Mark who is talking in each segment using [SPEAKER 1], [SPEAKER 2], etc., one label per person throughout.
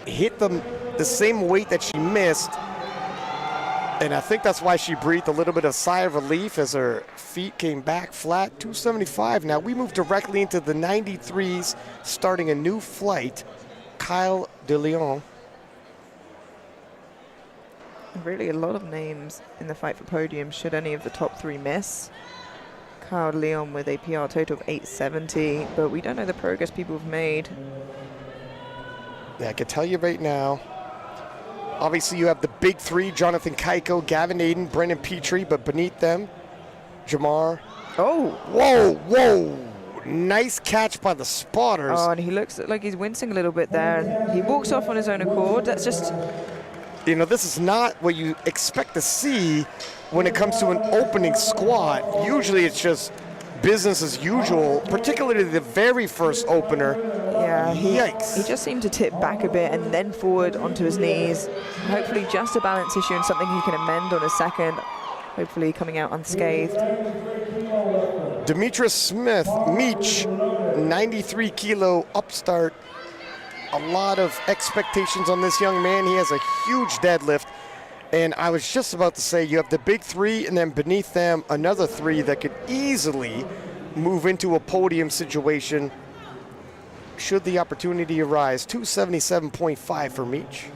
[SPEAKER 1] Hit the same weight that she missed, and I think that's why she breathed a little bit of sigh of relief as her feet came back flat. 275. Now we move directly into the 93s, starting a new flight. Kyle De Leon.
[SPEAKER 2] Really a lot of names in the fight for podium should any of the top three miss. Kyle De Leon with a PR total of 870, but we don't know the progress people have made.
[SPEAKER 1] Yeah, I can tell you right now, obviously you have the big three, Jonathan Kaiko, Gavin Aiden, Brendan Petrie, but beneath them, Jamar.
[SPEAKER 2] Oh!
[SPEAKER 1] Whoa, whoa! Nice catch by the spotters.
[SPEAKER 2] Oh, and he looks like he's wincing a little bit there. And he walks off on his own accord. That's just...
[SPEAKER 1] You know, this is not what you expect to see when it comes to an opening squat. Usually it's just business as usual, particularly the very first opener.
[SPEAKER 2] Yeah,
[SPEAKER 1] yikes.
[SPEAKER 2] He just seemed to tip back a bit and then forward onto his knees. Hopefully just a balance issue and something he can amend on a second. Hopefully coming out unscathed.
[SPEAKER 1] Demetrius Smith, Meech, 93 kilo upstart. A lot of expectations on this young man. He has a huge deadlift. And I was just about to say, you have the big three, and then beneath them, another three that could easily move into a podium situation should the opportunity arise. 277.5 for Meech.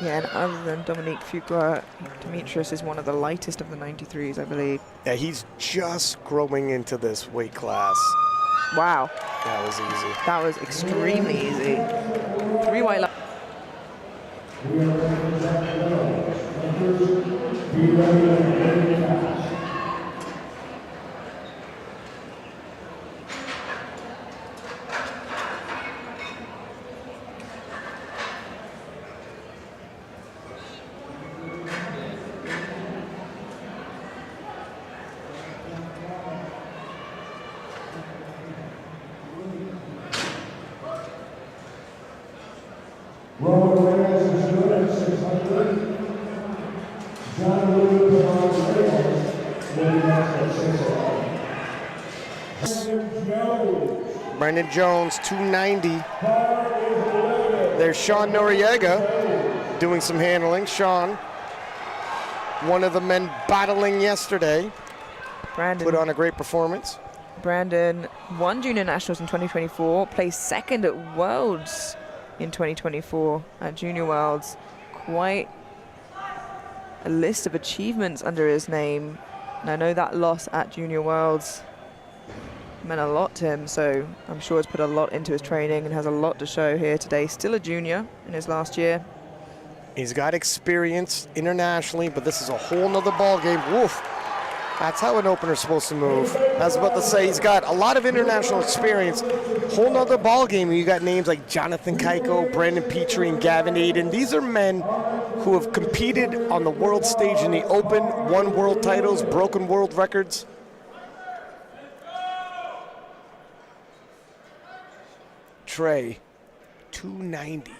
[SPEAKER 2] Yeah, and other than Dominique Fuqua, Demetrius is one of the lightest of the 93s, I believe.
[SPEAKER 1] Yeah, he's just growing into this weight class.
[SPEAKER 2] Wow.
[SPEAKER 1] That was easy.
[SPEAKER 2] That was extremely easy. 3 white lines.
[SPEAKER 1] Brendan Jones, 290. There's Sean Noriega doing some handling. Sean, one of the men battling yesterday,
[SPEAKER 2] Brandon
[SPEAKER 1] put on a great performance.
[SPEAKER 2] Brandon won Junior Nationals in 2024, placed second at Worlds in 2024 at Junior Worlds. Quite a list of achievements under his name. And I know that loss at Junior Worlds meant a lot to him, so I'm sure he's put a lot into his training and has a lot to show here today. Still a junior in his last year.
[SPEAKER 1] He's got experience internationally, but this is a whole nother ball game. Woof. That's how an opener's supposed to move. I was about to say, he's got a lot of international experience. Whole nother ball game. You got names like Jonathan Kaiko, Brandon Petrie, and Gavin Aiden. These are men who have competed on the world stage in the open, won world titles, broken world records. Trey, 290.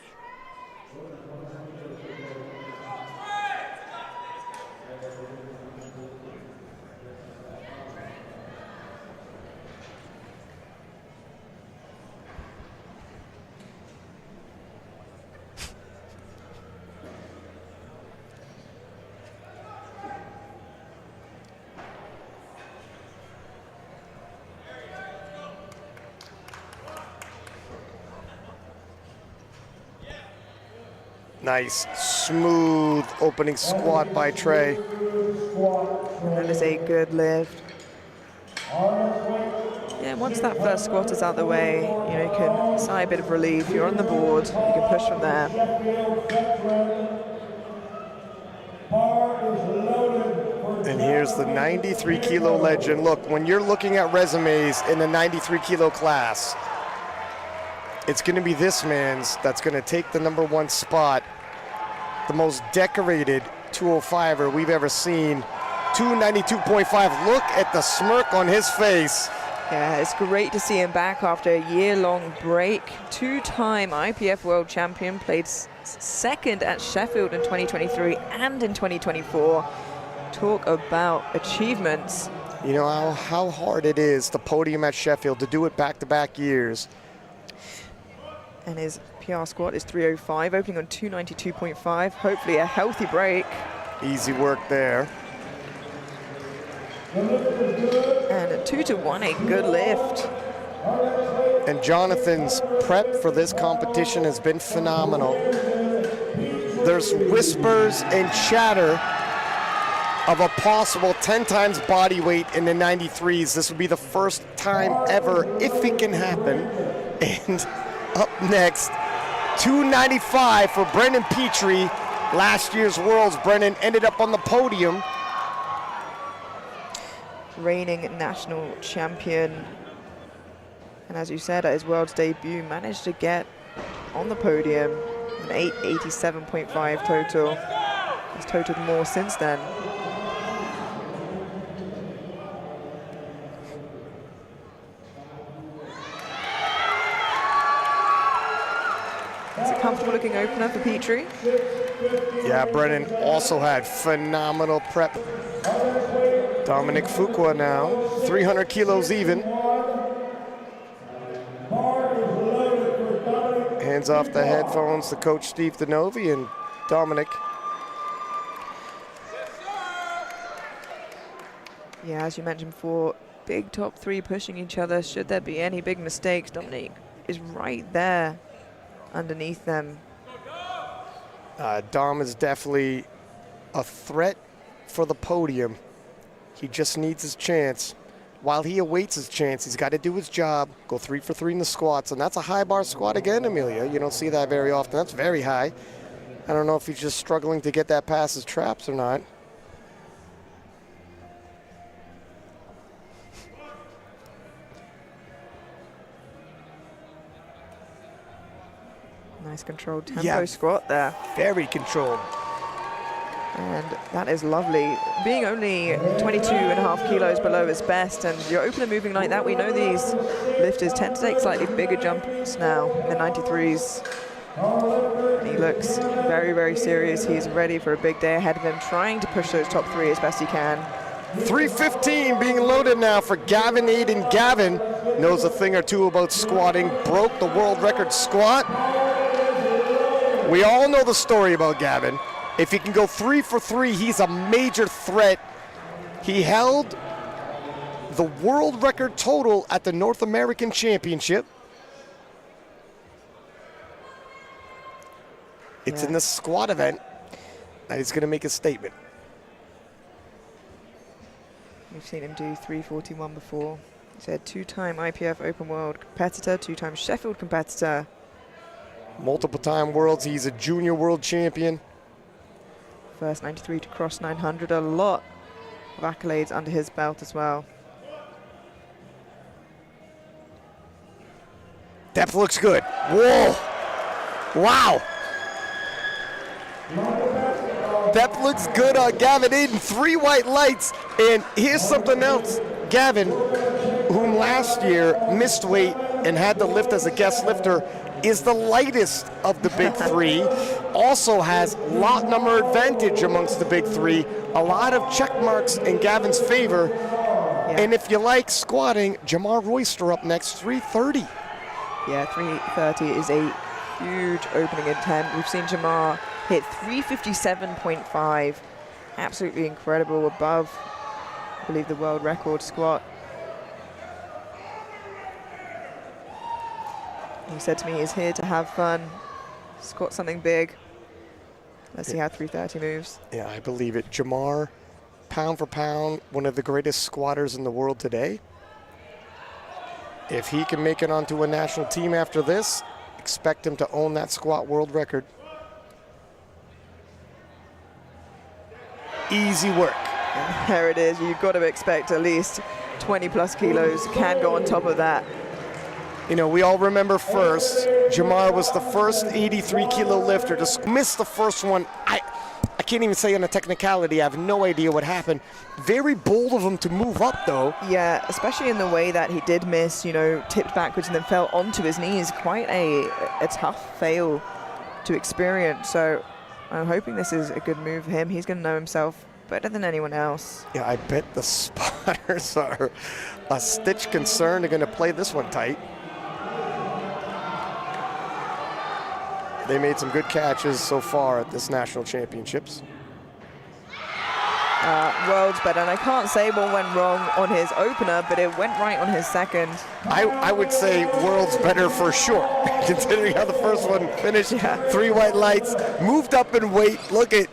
[SPEAKER 1] Nice, smooth opening squat by Trey.
[SPEAKER 2] And that is a good lift. Yeah, then once that first squat is out the way, you know, you can sigh a bit of relief. You're on the board. You can push from there.
[SPEAKER 1] And here's the 93 kilo legend. Look, when you're looking at resumes in the 93 kilo class, it's going to be this man's that's going to take the #1 spot. The most decorated 205er we've ever seen. 292.5. Look at the smirk on his face.
[SPEAKER 2] Yeah, it's great to see him back after a year-long break. Two-time IPF world champion, played second at Sheffield in 2023 and in 2024. Talk about achievements.
[SPEAKER 1] You know how hard it is to podium at Sheffield, to do it back-to-back years.
[SPEAKER 2] And his PR squat is 305, opening on 292.5. Hopefully a healthy break.
[SPEAKER 1] Easy work there.
[SPEAKER 2] And a 2-to-1, a good lift.
[SPEAKER 1] And Jonathan's prep for this competition has been phenomenal. There's whispers and chatter of a possible 10 times body weight in the 93s. This would be the first time ever, if it can happen. And up next, 295 for Brendan Petrie. Last year's Worlds, Brendan ended up on the podium.
[SPEAKER 2] Reigning national champion. And as you said, at his Worlds debut, managed to get on the podium, an 887.5 total. He's totaled more since then. It's a comfortable looking opener for Petrie.
[SPEAKER 1] Yeah, Brennan also had phenomenal prep. Dominic Fuqua now, 300 kilos even. Hands off the headphones to Coach Steve Denovi and Dominic.
[SPEAKER 2] Yeah, as you mentioned before, big top three pushing each other. Should there be any big mistakes, Dominic is right there underneath them.
[SPEAKER 1] Dom is definitely a threat for the podium. He just needs his chance. While he awaits his chance, he's got to do his job, go 3 for 3 in the squats, and that's a high bar squat again, Amelia. You don't see that very often. That's very high. I don't know if he's just struggling to get that past his traps or not.
[SPEAKER 2] Nice controlled tempo squat there.
[SPEAKER 1] Very controlled.
[SPEAKER 2] And that is lovely. Being only 22.5 kilos below his best, and your opener moving like that, we know these lifters tend to take slightly bigger jumps now in the 93s. And he looks very, very serious. He's ready for a big day ahead of him, trying to push those top three as best he can.
[SPEAKER 1] 315 being loaded now for Gavin Aiden. Gavin knows a thing or two about squatting, broke the world record squat. We all know the story about Gavin. If he can go 3 for 3, he's a major threat. He held the world record total at the North American Championship. It's in the squat event that he's going to make a statement.
[SPEAKER 2] We've seen him do 341 before. He's a two-time IPF Open World competitor, two-time Sheffield competitor.
[SPEAKER 1] Multiple-time worlds. He's a junior world champion.
[SPEAKER 2] First 93 to cross 900. A lot of accolades under his belt as well.
[SPEAKER 1] Depth looks good. Whoa. Wow. Depth looks good on Gavin Aiden. 3 white lights. And here's something else. Gavin, whom last year missed weight and had to lift as a guest lifter, is the lightest of the big three. Also has lot number advantage amongst the big three. A lot of check marks in Gavin's favor. Yeah. And if you like squatting, Jamar Royster up next, 330.
[SPEAKER 2] Yeah, 330 is a huge opening attempt. We've seen Jamar hit 357.5. Absolutely incredible, above, I believe, the world record squat. He said to me he's here to have fun, squat something big. Let's see how 330 moves.
[SPEAKER 1] Yeah, I believe it. Jamar, pound for pound, one of the greatest squatters in the world today. If he can make it onto a national team after this, expect him to own that squat world record. Easy work.
[SPEAKER 2] And there it is. You've got to expect at least 20 plus kilos. Can go on top of that.
[SPEAKER 1] You know, we all remember first, Jamar was the first 83 kilo lifter to miss the first one. I can't even say on a technicality. I have no idea what happened. Very bold of him to move up, though.
[SPEAKER 2] Yeah, especially in the way that he did miss, you know, tipped backwards and then fell onto his knees. Quite a tough fail to experience. So I'm hoping this is a good move for him. He's going to know himself better than anyone else.
[SPEAKER 1] Yeah, I bet the spotters are a stitch concerned. They're going to play this one tight. They made some good catches so far at this national championships.
[SPEAKER 2] World's better, and I can't say what went wrong on his opener, but it went right on his second.
[SPEAKER 1] I would say world's better for sure, considering how the first one finished.
[SPEAKER 2] Yeah.
[SPEAKER 1] 3 white lights, moved up in weight. Look at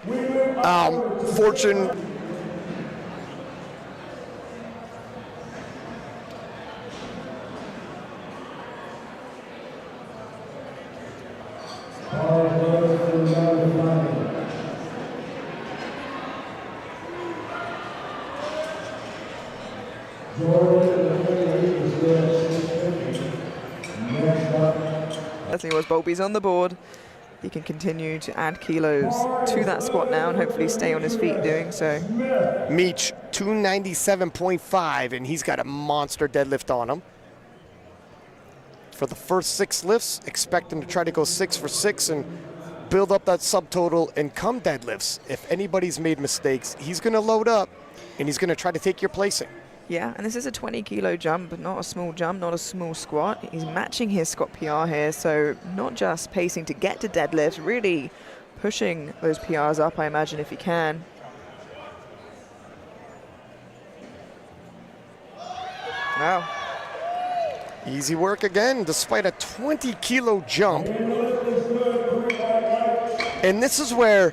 [SPEAKER 1] Fortune.
[SPEAKER 2] Definitely was. Bolby's on the board. He can continue to add kilos to that squat now and hopefully stay on his feet doing so.
[SPEAKER 1] Meach, 297.5, and he's got a monster deadlift on him. For the first 6 lifts, expect him to try to go 6 for 6 and build up that subtotal and come deadlifts. If anybody's made mistakes, he's going to load up and he's going to try to take your placing.
[SPEAKER 2] Yeah, and this is a 20 kilo jump, but not a small jump, not a small squat. He's matching his squat PR here, so not just pacing to get to deadlifts, really pushing those PRs up, I imagine, if he can. Wow.
[SPEAKER 1] Easy work again, despite a 20 kilo jump. And this is where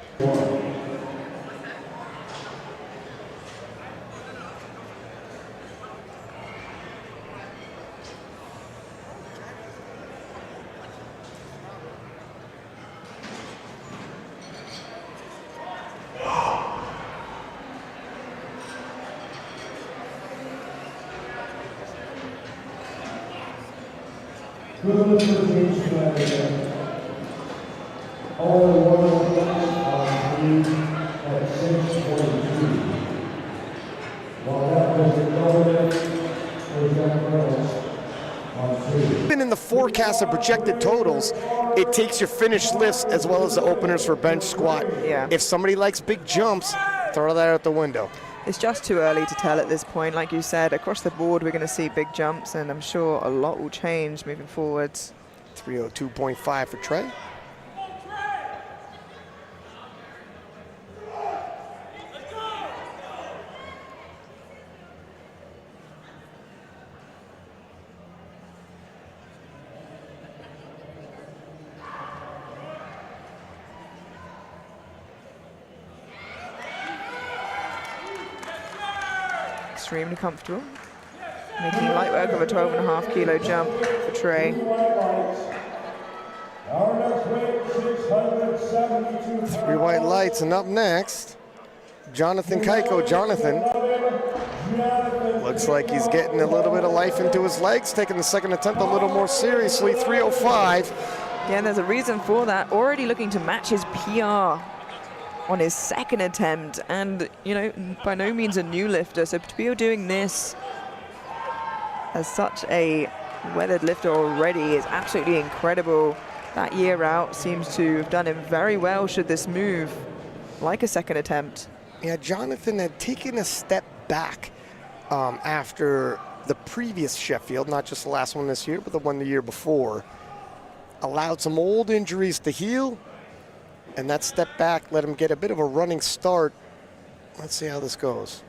[SPEAKER 1] even in the forecast of projected totals, it takes your finished lifts as well as the openers for bench squat.
[SPEAKER 2] Yeah.
[SPEAKER 1] If somebody likes big jumps, throw that out the window.
[SPEAKER 2] It's just too early to tell at this point. Like you said, across the board, we're going to see big jumps, and I'm sure a lot will change moving forwards.
[SPEAKER 1] 302.5 for Trey.
[SPEAKER 2] Extremely comfortable. Making light work of a 12.5 kilo jump for Trey.
[SPEAKER 1] 3 white lights, and up next, Jonathan Keiko. Jonathan looks like he's getting a little bit of life into his legs, taking the second attempt a little more seriously. 305.
[SPEAKER 2] Yeah, and there's a reason for that. Already looking to match his PR on his second attempt, and you know, by no means a new lifter, so to be doing this as such a weathered lifter already is absolutely incredible. That year out seems to have done him very well should this move like a second attempt.
[SPEAKER 1] Yeah, Jonathan had taken a step back after the previous Sheffield, not just the last one this year, but the one the year before. Allowed some old injuries to heal, and that step back let him get a bit of a running start. Let's see how this goes.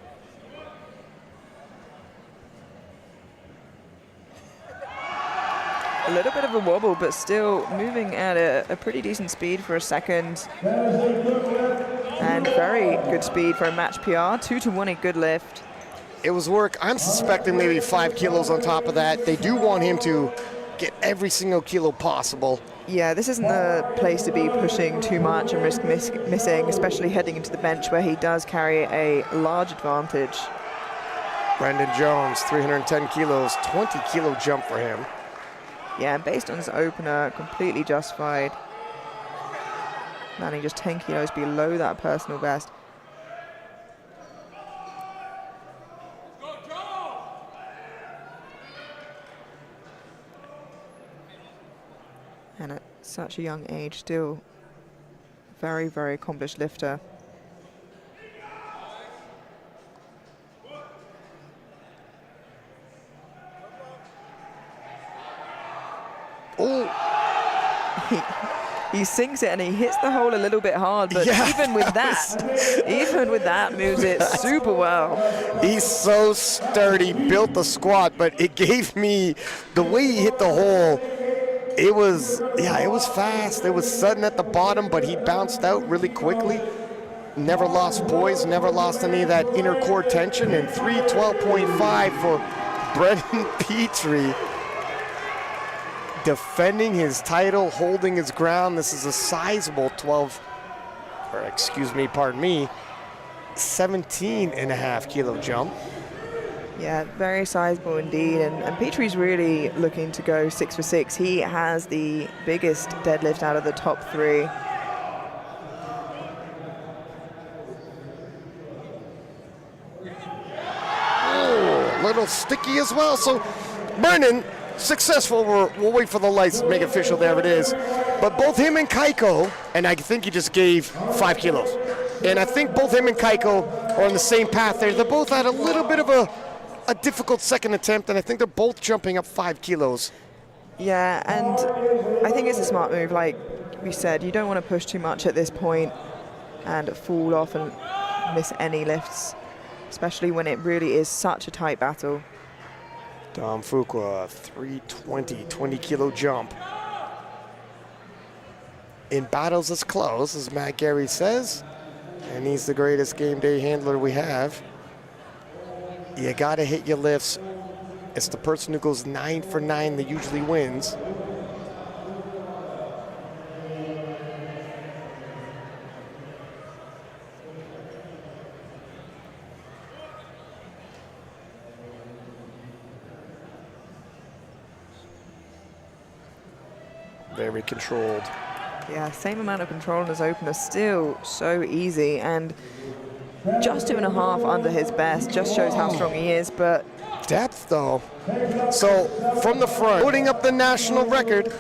[SPEAKER 2] A little bit of a wobble, but still moving at a pretty decent speed for a second. And very good speed for a match PR. 2 to 1, a good lift.
[SPEAKER 1] It was work. I'm suspecting maybe 5 kilos on top of that. They do want him to get every single kilo possible.
[SPEAKER 2] Yeah, this isn't the place to be pushing too much and risk missing, especially heading into the bench where he does carry a large advantage.
[SPEAKER 1] Brendan Jones, 310 kilos, 20 kilo jump for him.
[SPEAKER 2] Yeah, and based on his opener, completely justified. Landing just 10 kilos below that personal best. And at such a young age, still very, very accomplished lifter. He sinks it and he hits the hole a little bit hard, but
[SPEAKER 1] yeah,
[SPEAKER 2] even with that, moves it super well.
[SPEAKER 1] He's so sturdy, built the squat, but it gave me, the way he hit the hole, it was fast. It was sudden at the bottom, but he bounced out really quickly. Never lost poise, never lost any of that inner core tension, and 312.5 for Brendan Petrie. Defending his title, holding his ground. This is a sizable 17.5 kilo jump.
[SPEAKER 2] Yeah, very sizable indeed. And Petrie's really looking to go 6 for 6. He has the biggest deadlift out of the top 3.
[SPEAKER 1] Oh, a little sticky as well. So Brendan, successful. We'll wait for the lights to make it official. There it is. But both him and Kaiko, and I think he just gave 5 kilos. And I think both him and Kaiko are on the same path there. They're both at a little bit of a difficult second attempt, and I think they're both jumping up 5 kilos.
[SPEAKER 2] Yeah, and I think it's a smart move. Like we said, you don't want to push too much at this point and fall off and miss any lifts, especially when it really is such a tight battle.
[SPEAKER 1] Dom Fuqua, 320, 20 kilo jump. In battles as close, as Matt Gary says, and he's the greatest game day handler we have. You gotta hit your lifts. It's the person who goes 9 for 9 that usually wins. Very controlled.
[SPEAKER 2] Yeah, same amount of control as opener, still so easy, and just 2.5 under his best, just shows how strong he is. But
[SPEAKER 1] depth though. So from the front, putting up the national record.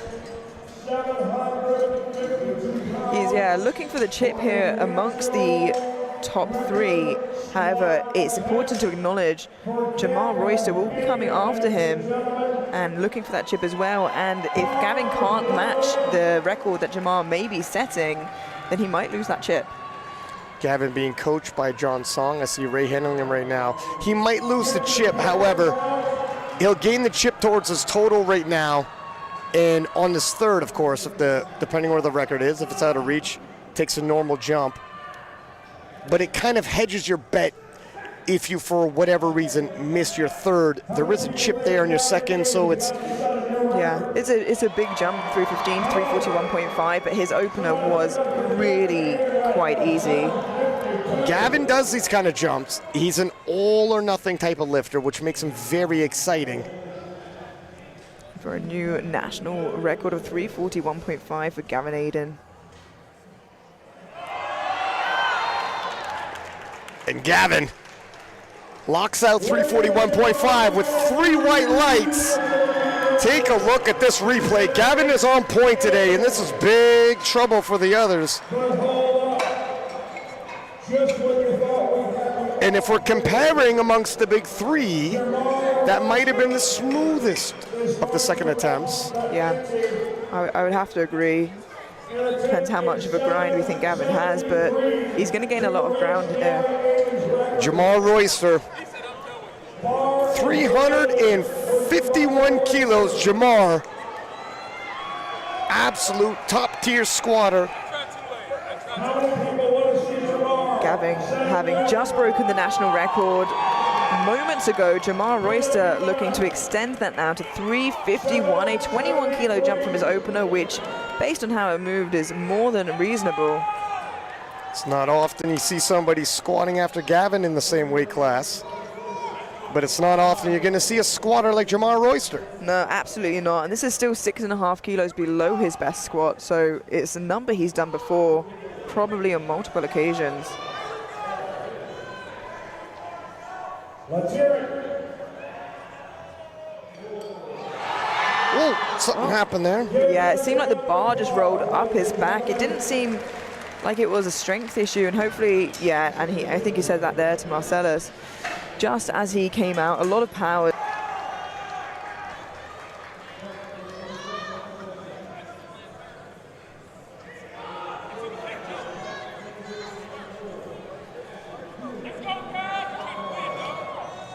[SPEAKER 2] He's looking for the chip here amongst the top 3. However, it's important to acknowledge Jamar Royster will be coming after him and looking for that chip as well. And if Gavin can't match the record that Jamar may be setting, then he might lose that chip.
[SPEAKER 1] Gavin being coached by John Song. I see Ray handling him right now. He might lose the chip, however, he'll gain the chip towards his total right now. And on this third, of course, depending where the record is, if it's out of reach, takes a normal jump. But it kind of hedges your bet if you, for whatever reason, missed your third. There is a chip there in your second, so it's...
[SPEAKER 2] Yeah, it's a big jump, 315, 341.5, but his opener was really quite easy.
[SPEAKER 1] Gavin does these kind of jumps. He's an all-or-nothing type of lifter, which makes him very exciting.
[SPEAKER 2] For a new national record of 341.5 for Gavin Aiden.
[SPEAKER 1] And Gavin locks out 341.5 with 3 white lights. Take a look at this replay. Gavin is on point today, and this is big trouble for the others. And if we're comparing amongst the big 3, that might have been the smoothest of the second attempts.
[SPEAKER 2] Yeah, I would have to agree. Depends how much of a grind we think Gavin has, but he's going to gain a lot of ground here.
[SPEAKER 1] Jamar Royster, 351 kilos. Jamar, absolute top-tier squatter.
[SPEAKER 2] Gavin having just broken the national record moments ago. Jamar Royster looking to extend that now to 351, a 21 kilo jump from his opener, which, based on how it moved, is more than reasonable.
[SPEAKER 1] It's not often you see somebody squatting after Gavin in the same weight class, but it's not often you're going to see a squatter like Jamar Royster.
[SPEAKER 2] No, absolutely not. And this is still 6.5 kilos below his best squat, so it's a number he's done before, probably on multiple occasions.
[SPEAKER 3] Let's hear it.
[SPEAKER 1] Oh, something happened there.
[SPEAKER 2] Yeah, it seemed like the bar just rolled up his back. It didn't seem like it was a strength issue, and hopefully, yeah, and I think he said that there to Marcellus. Just as he came out, a lot of power.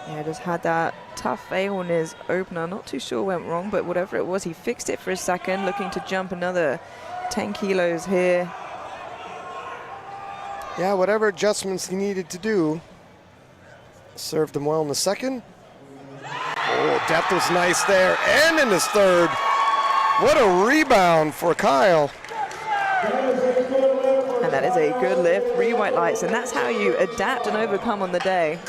[SPEAKER 2] Yeah, just had that tough fail on his opener. Not too sure what went wrong, but whatever it was, he fixed it for a second, looking to jump another 10 kilos here.
[SPEAKER 1] Yeah, whatever adjustments he needed to do served him well in the second. Oh, depth was nice there, and in his third. What a rebound for Kyle.
[SPEAKER 2] And that is a good lift, 3 white lights, and that's how you adapt and overcome on the day.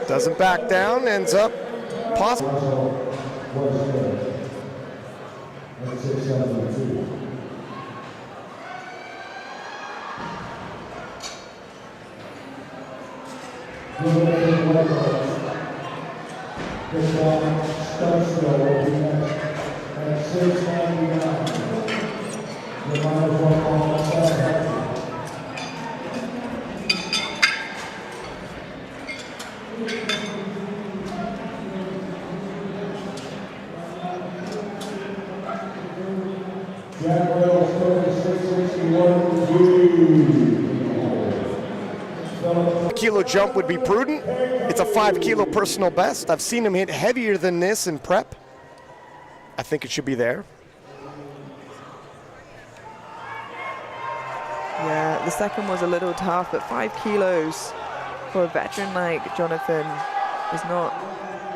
[SPEAKER 1] Doesn't back down, ends up possible. Kilo jump would be prudent. It's a 5 kilo personal best. I've seen him hit heavier than this in prep. I think it should be there.
[SPEAKER 2] Yeah, the second was a little tough, but 5 kilos for a veteran like Jonathan is not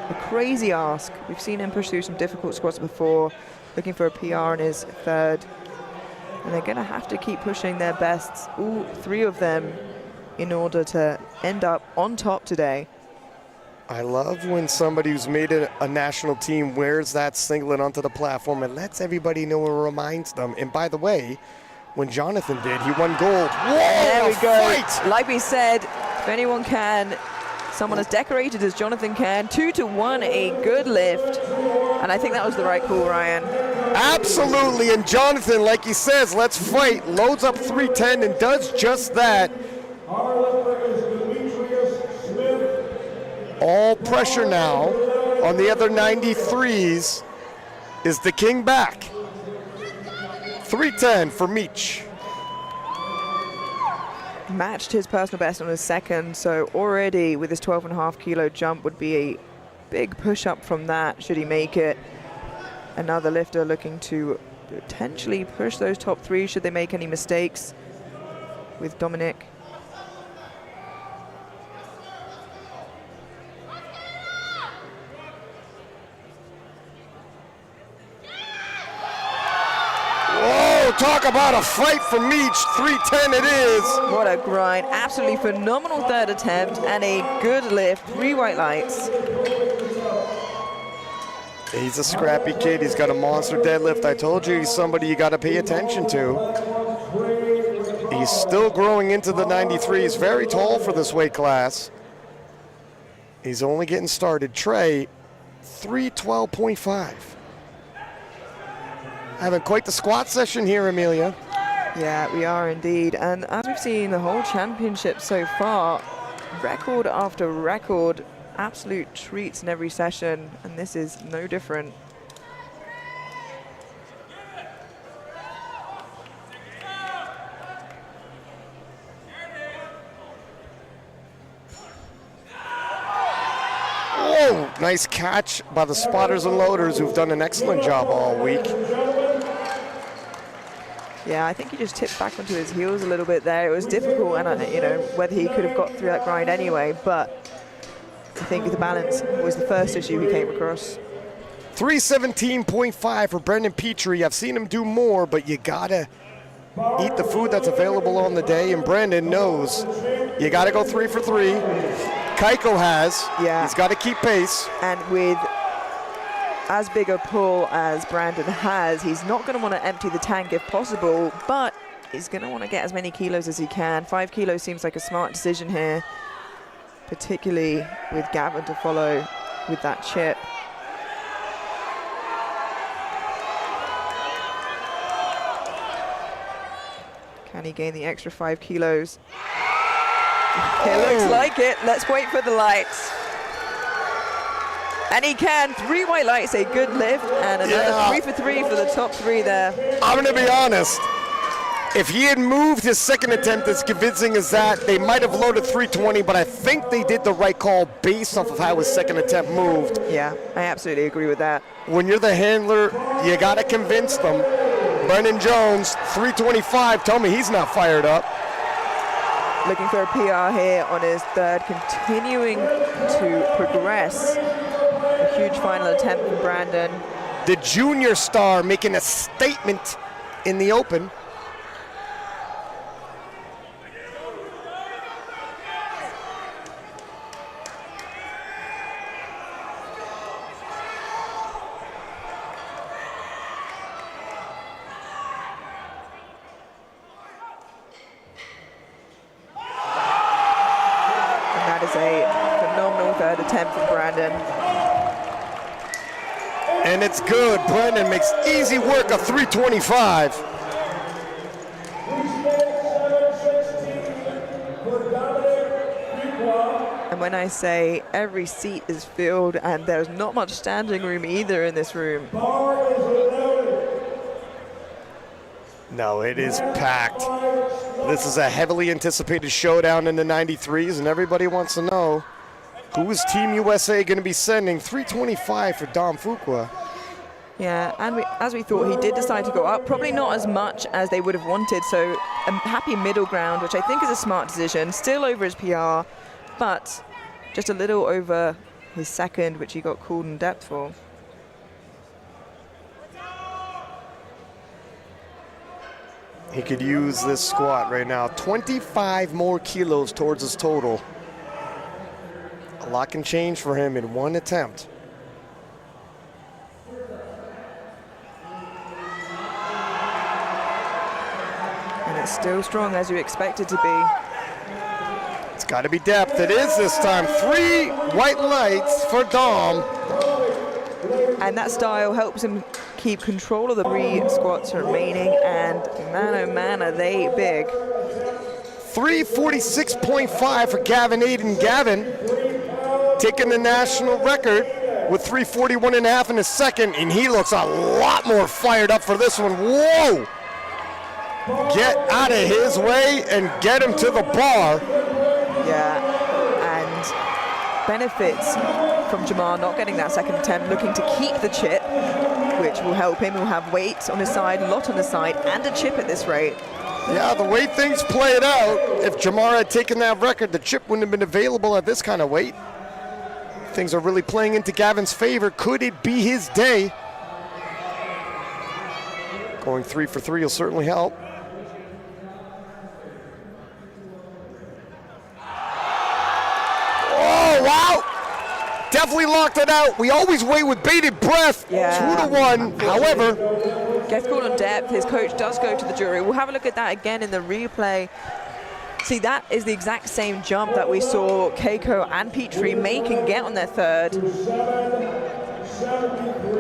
[SPEAKER 2] a crazy ask. We've seen him push through some difficult squats before, looking for a PR in his third. And they're going to have to keep pushing their bests, all 3 of them, in order to end up on top today.
[SPEAKER 1] I love when somebody who's made it a national team wears that singlet onto the platform and lets everybody know and reminds them. And by the way, when Jonathan did, he won gold. Whoa,
[SPEAKER 2] there we go.
[SPEAKER 1] Fight!
[SPEAKER 2] Like we said, if anyone can, someone as decorated as Jonathan can, 2-1, a good lift. And I think that was the right call, Ryan.
[SPEAKER 1] Absolutely, and Jonathan, like he says, let's fight, loads up 310 and does just that. All pressure now on the other 93s. Is the king back? 310 for Meech.
[SPEAKER 2] Matched his personal best on his second, so already with his 12.5 kilo jump would be a big push up from that should he make it. Another lifter looking to potentially push those top 3 should they make any mistakes with Dominic.
[SPEAKER 1] Talk about a fight for Meech. 310 it is.
[SPEAKER 2] What a grind. Absolutely phenomenal third attempt and a good lift. 3 white lights.
[SPEAKER 1] He's a scrappy kid. He's got a monster deadlift. I told you he's somebody you got to pay attention to. He's still growing into the 93. He's very tall for this weight class. He's only getting started. Trey, 312.5. Having quite the squat session here, Amelia.
[SPEAKER 2] Yeah, we are indeed. And as we've seen the whole championship so far, record after record, absolute treats in every session, and this is no different.
[SPEAKER 1] Whoa, nice catch by the spotters and loaders who've done an excellent job all week.
[SPEAKER 2] Yeah, I think he just tipped back onto his heels a little bit there. It was difficult, and you know, whether he could have got through that grind anyway, but I think the balance was the first issue he came across.
[SPEAKER 1] 317.5 for Brendan Petrie. I've seen him do more, but you gotta eat the food that's available on the day, and Brandon knows you gotta go 3 for 3. Keiko has.
[SPEAKER 2] Yeah.
[SPEAKER 1] He's got to keep pace.
[SPEAKER 2] And with as big a pull as Brandon has, he's not going to want to empty the tank if possible, but he's going to want to get as many kilos as he can. 5 kilos seems like a smart decision here, particularly with Gavin to follow with that chip. Can he gain the extra 5 kilos? It looks like it. Let's wait for the lights. And he can. 3 white lights, a good lift, and another 3 for 3 for the top 3 there.
[SPEAKER 1] I'm going to be honest. If he had moved his second attempt as convincing as that, they might have loaded 320, but I think they did the right call based off of how his second attempt moved.
[SPEAKER 2] Yeah, I absolutely agree with that.
[SPEAKER 1] When you're the handler, you got to convince them. Brendan Jones, 325. Tell me he's not fired up.
[SPEAKER 2] Looking for a PR here on his third, continuing to progress. A huge final attempt from Brandon.
[SPEAKER 1] The junior star making a statement in the open.
[SPEAKER 2] Attempt from Brandon.
[SPEAKER 1] And it's good. Brandon makes easy work of 325.
[SPEAKER 2] And when I say every seat is filled, and there's not much standing room either in this room.
[SPEAKER 1] No, it is packed. This is a heavily anticipated showdown in the 93s, and everybody wants to know, who is Team USA going to be sending? 325 for Dom Fuqua.
[SPEAKER 2] Yeah, and as we thought, he did decide to go up. Probably not as much as they would have wanted, so a happy middle ground, which I think is a smart decision. Still over his PR, but just a little over his second, which he got called in depth for.
[SPEAKER 1] He could use this squat right now. 25 more kilos towards his total. A lot can change for him in one attempt.
[SPEAKER 2] And it's still strong as you expect it to be.
[SPEAKER 1] It's got to be depth. It is this time. 3 white lights for Dom.
[SPEAKER 2] And that style helps him keep control of the 3 squats remaining. And man, oh man, are they big.
[SPEAKER 1] 346.5 for Gavin Aiden. Gavin taking the national record with 341.5 in his second, and he looks a lot more fired up for this one. Whoa! Get out of his way and get him to the bar.
[SPEAKER 2] Yeah, and benefits from Jamar not getting that second attempt, looking to keep the chip, which will help him. He'll have weight on his side, a lot on his side, and a chip at this rate.
[SPEAKER 1] Yeah, the way things played out, if Jamar had taken that record, the chip wouldn't have been available at this kind of weight. Things are really playing into Gavin's favor. Could it be his day? Going 3 for 3 will certainly help. Oh, wow! Definitely locked it out. We always wait with bated breath.
[SPEAKER 2] Yeah.
[SPEAKER 1] 2-1. However,
[SPEAKER 2] gets called on depth. His coach does go to the jury. We'll have a look at that again in the replay. See, that is the exact same jump that we saw Keiko and Petrie make and get on their third.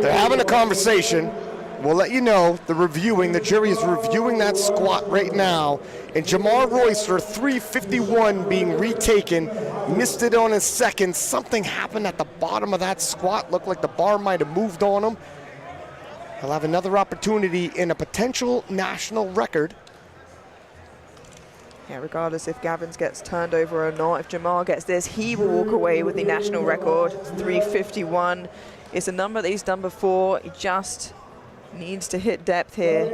[SPEAKER 1] they're having a conversation. We'll let you know. The jury is reviewing that squat right now. And Jamar Royster, 351 being retaken, missed it on his second. Something happened at the bottom of that squat. Looked like the bar might have moved on him. He'll have another opportunity in a potential national record.
[SPEAKER 2] Yeah, regardless if Gavin's gets turned over or not, if Jamar gets this, he will walk away with the national record. 351 is a number that he's done before. He just needs to hit depth here.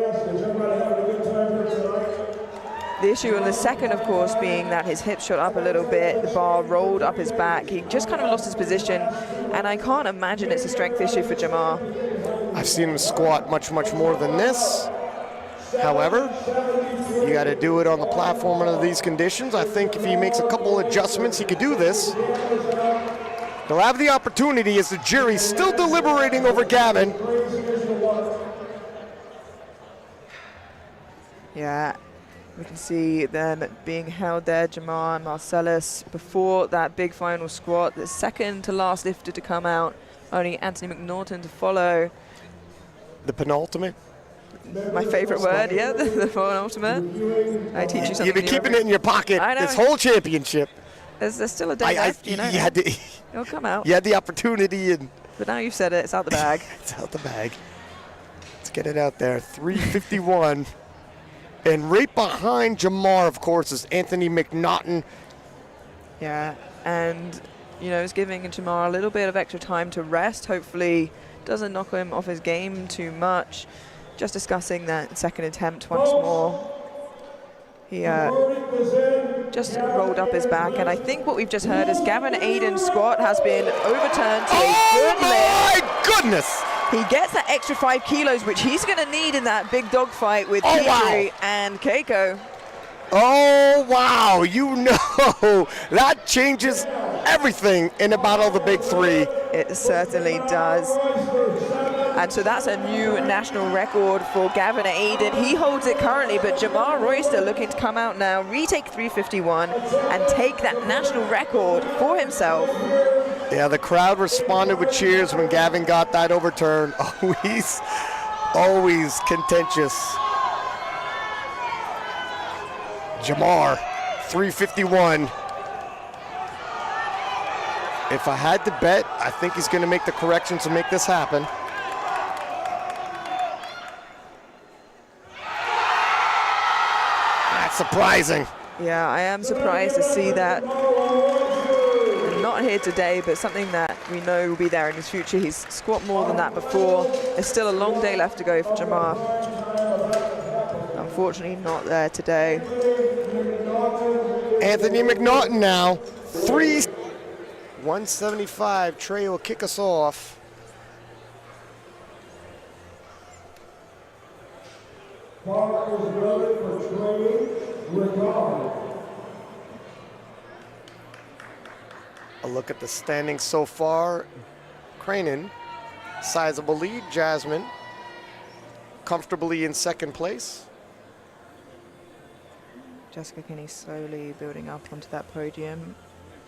[SPEAKER 2] The issue in the second, of course, being that his hips shot up a little bit, the bar rolled up his back. He just kind of lost his position, and I can't imagine it's a strength issue for Jamar.
[SPEAKER 1] I've seen him squat much, much more than this. However, you got to do it on the platform under these conditions. I think if he makes a couple adjustments, he could do this. He'll have the opportunity as the jury's still deliberating over Gavin.
[SPEAKER 2] Yeah, we can see them being held there, Jamar and Marcellus, before that big final squat. The second to last lifter to come out, only Anthony McNaughton to follow.
[SPEAKER 1] The penultimate.
[SPEAKER 2] My favorite word, yeah, the penultimate. I teach you something.
[SPEAKER 1] You've been keeping it in your pocket this whole championship.
[SPEAKER 2] There's still a day left, you know. It'll come out.
[SPEAKER 1] You had the opportunity,
[SPEAKER 2] but now you've said it, it's out the bag.
[SPEAKER 1] It's out the bag. Let's get it out there. 351. And right behind Jamar, of course, is Anthony McNaughton.
[SPEAKER 2] Yeah, and, you know, it's giving Jamar a little bit of extra time to rest. Hopefully doesn't knock him off his game too much. Just discussing that second attempt once more. He just rolled up his back, and I think what we've just heard is Gavin Aiden's squat has been overturned to a good lift.
[SPEAKER 1] My goodness!
[SPEAKER 2] He gets that extra 5 kilos, which he's going to need in that big dog fight with Petrie and Keiko.
[SPEAKER 1] Oh, wow. You know, that changes everything in a battle of the big three.
[SPEAKER 2] It certainly does. And so that's a new national record for Gavin Aiden. He holds it currently, but Jamar Royster looking to come out now, retake 351, and take that national record for himself.
[SPEAKER 1] Yeah, the crowd responded with cheers when Gavin got that overturn. Always contentious. Jamar, 351. If I had to bet, I think he's going to make the corrections to make this happen. That's surprising.
[SPEAKER 2] Yeah, I am surprised to see that. Not here today, but something that we know will be there in his future. He's squat more than that before. There's still a long day left to go for Jamar. Unfortunately, not there today.
[SPEAKER 1] Anthony McNaughton now, 175. Trey will kick us off. A look at the standings so far. Cranen, sizable lead. Jasmine, comfortably in second place.
[SPEAKER 2] Jessica Kinney slowly building up onto that podium,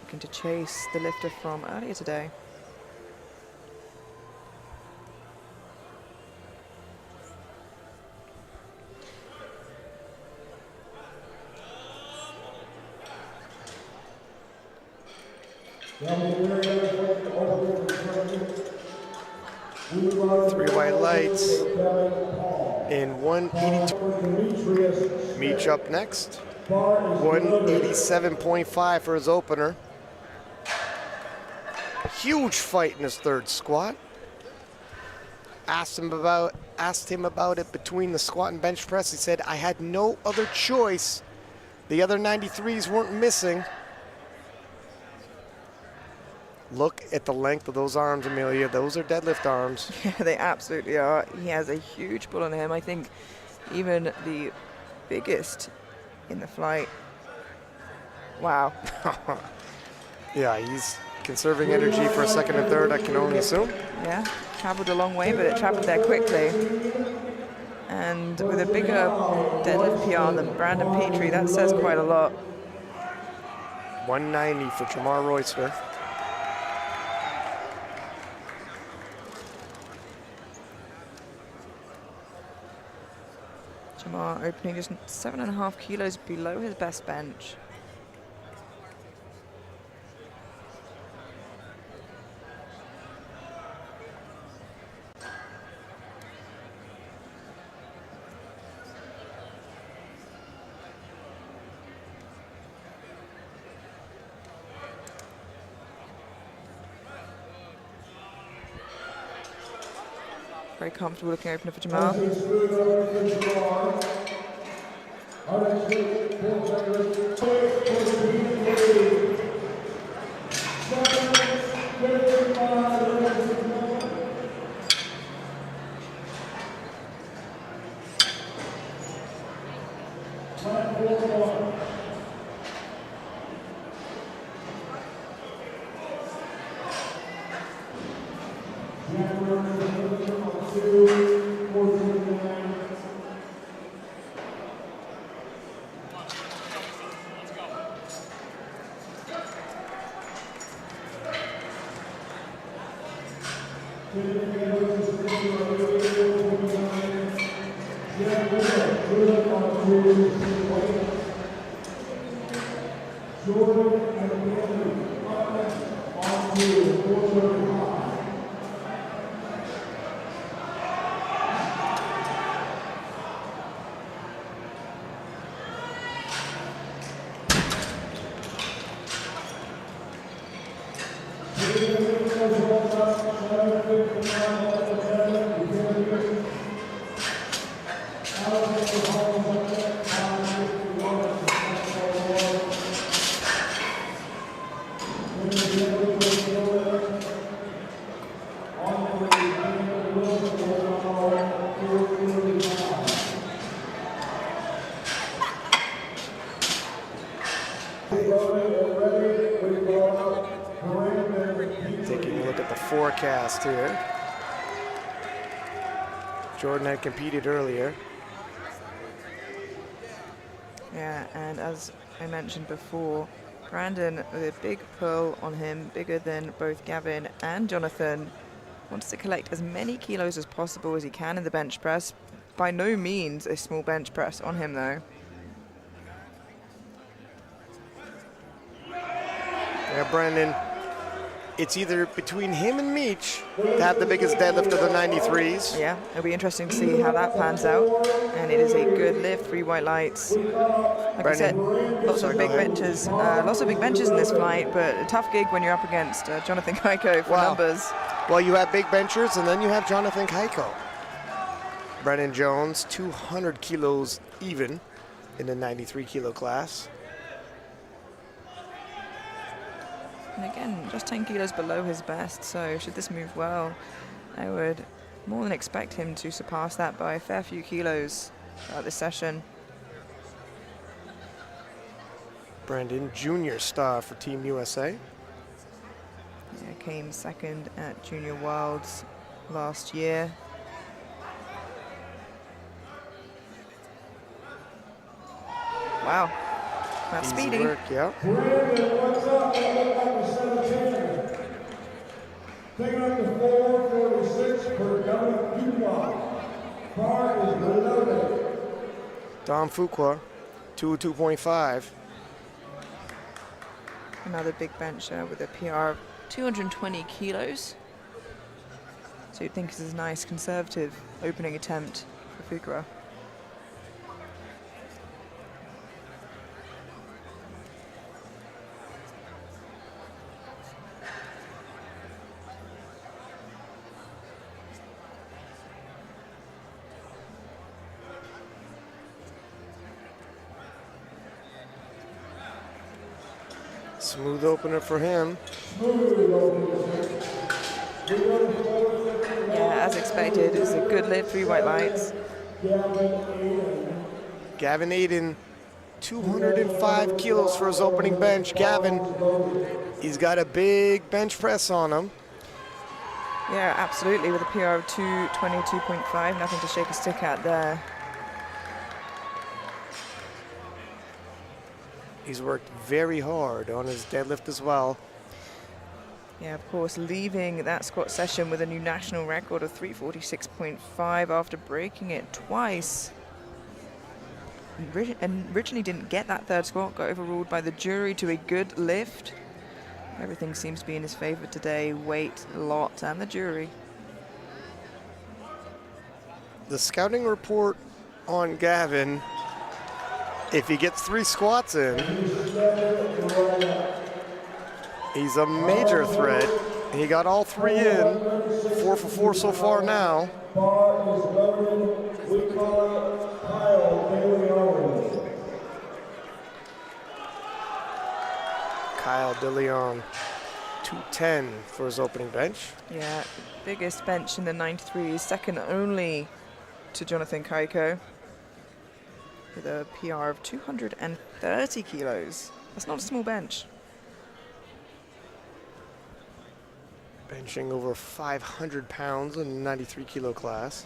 [SPEAKER 2] looking to chase the lifter from earlier today.
[SPEAKER 1] Three white lights in 182. Meech up next. 187.5 for his opener. Huge fight in his third squat. Asked him about it between the squat and bench press. He said, I had no other choice. The other 93s weren't missing. Look at the length of those arms, Amelia. Those are deadlift arms.
[SPEAKER 2] Yeah, they absolutely are. He has a huge pull on him. I think even the biggest in the flight. Wow.
[SPEAKER 1] Yeah, he's conserving energy for a second and third, I can only assume.
[SPEAKER 2] Yeah, traveled a long way, but it traveled there quickly. And with a bigger deadlift PR than Brandon Petrie, that says quite a lot.
[SPEAKER 1] 190 for Jamar Royster.
[SPEAKER 2] Jamar opening just 7.5 kilos below his best bench. Very comfortable looking opener for Jamar.
[SPEAKER 1] Taking a look at the forecast here. Jordan had competed earlier.
[SPEAKER 2] Yeah, and as I mentioned before, Brandon with a big pull on him, bigger than both Gavin and Jonathan, wants to collect as many kilos as possible as he can in the bench press. By no means a small bench press on him though.
[SPEAKER 1] Yeah, Brandon, it's either between him and Meach to have the biggest deadlift of the 93s.
[SPEAKER 2] Yeah, it'll be interesting to see how that pans out. And it is a good lift, 3 white lights. Like I said, lots of big benches in this flight, but a tough gig when you're up against Jonathan Kaiko for numbers.
[SPEAKER 1] Well, you have big benchers, and then you have Jonathan Kaiko. Brennan Jones, 200 kilos even in the 93 kilo class.
[SPEAKER 2] And again, just 10 kilos below his best, so should this move well, I would more than expect him to surpass that by a fair few kilos throughout this session.
[SPEAKER 1] Brandon, junior star for Team USA.
[SPEAKER 2] Yeah, came second at Junior Worlds last year. Wow, that's
[SPEAKER 1] Easy
[SPEAKER 2] speedy.
[SPEAKER 1] work, yeah.
[SPEAKER 3] Brandon, what's up? That looked like a 710. Taking up to 446 for Governor Dubois. Bar is reloaded.
[SPEAKER 1] Dom Fuqua, 202.5.
[SPEAKER 2] Another big bencher with a PR of 220 kilos. So you'd think this is a nice conservative opening attempt for Fuqua.
[SPEAKER 1] Smooth opener for him.
[SPEAKER 2] Yeah, as expected, it's a good lift, 3 white lights.
[SPEAKER 1] Gavin Aiden, 205 kilos for his opening bench. Gavin, he's got a big bench press on him.
[SPEAKER 2] Yeah, absolutely, with a PR of 222.5, nothing to shake a stick at there.
[SPEAKER 1] He's worked very hard on his deadlift as well.
[SPEAKER 2] Yeah, of course, leaving that squat session with a new national record of 346.5 after breaking it twice. And originally didn't get that third squat, got overruled by the jury to a good lift. Everything seems to be in his favor today, weight, lot, and the jury.
[SPEAKER 1] The scouting report on Gavin, if he gets 3 squats in, he's a major threat. He got all 3 in, 4 for 4 so far now.
[SPEAKER 3] Bar is loaded. We call it Kyle Bailey Owens.
[SPEAKER 1] Kyle DeLeon, 210 for his opening bench.
[SPEAKER 2] Yeah, biggest bench in the 93s, second only to Jonathan Kaiko, with a PR of 230 kilos. That's not a small bench.
[SPEAKER 1] Benching over 500 pounds in the 93 kilo class.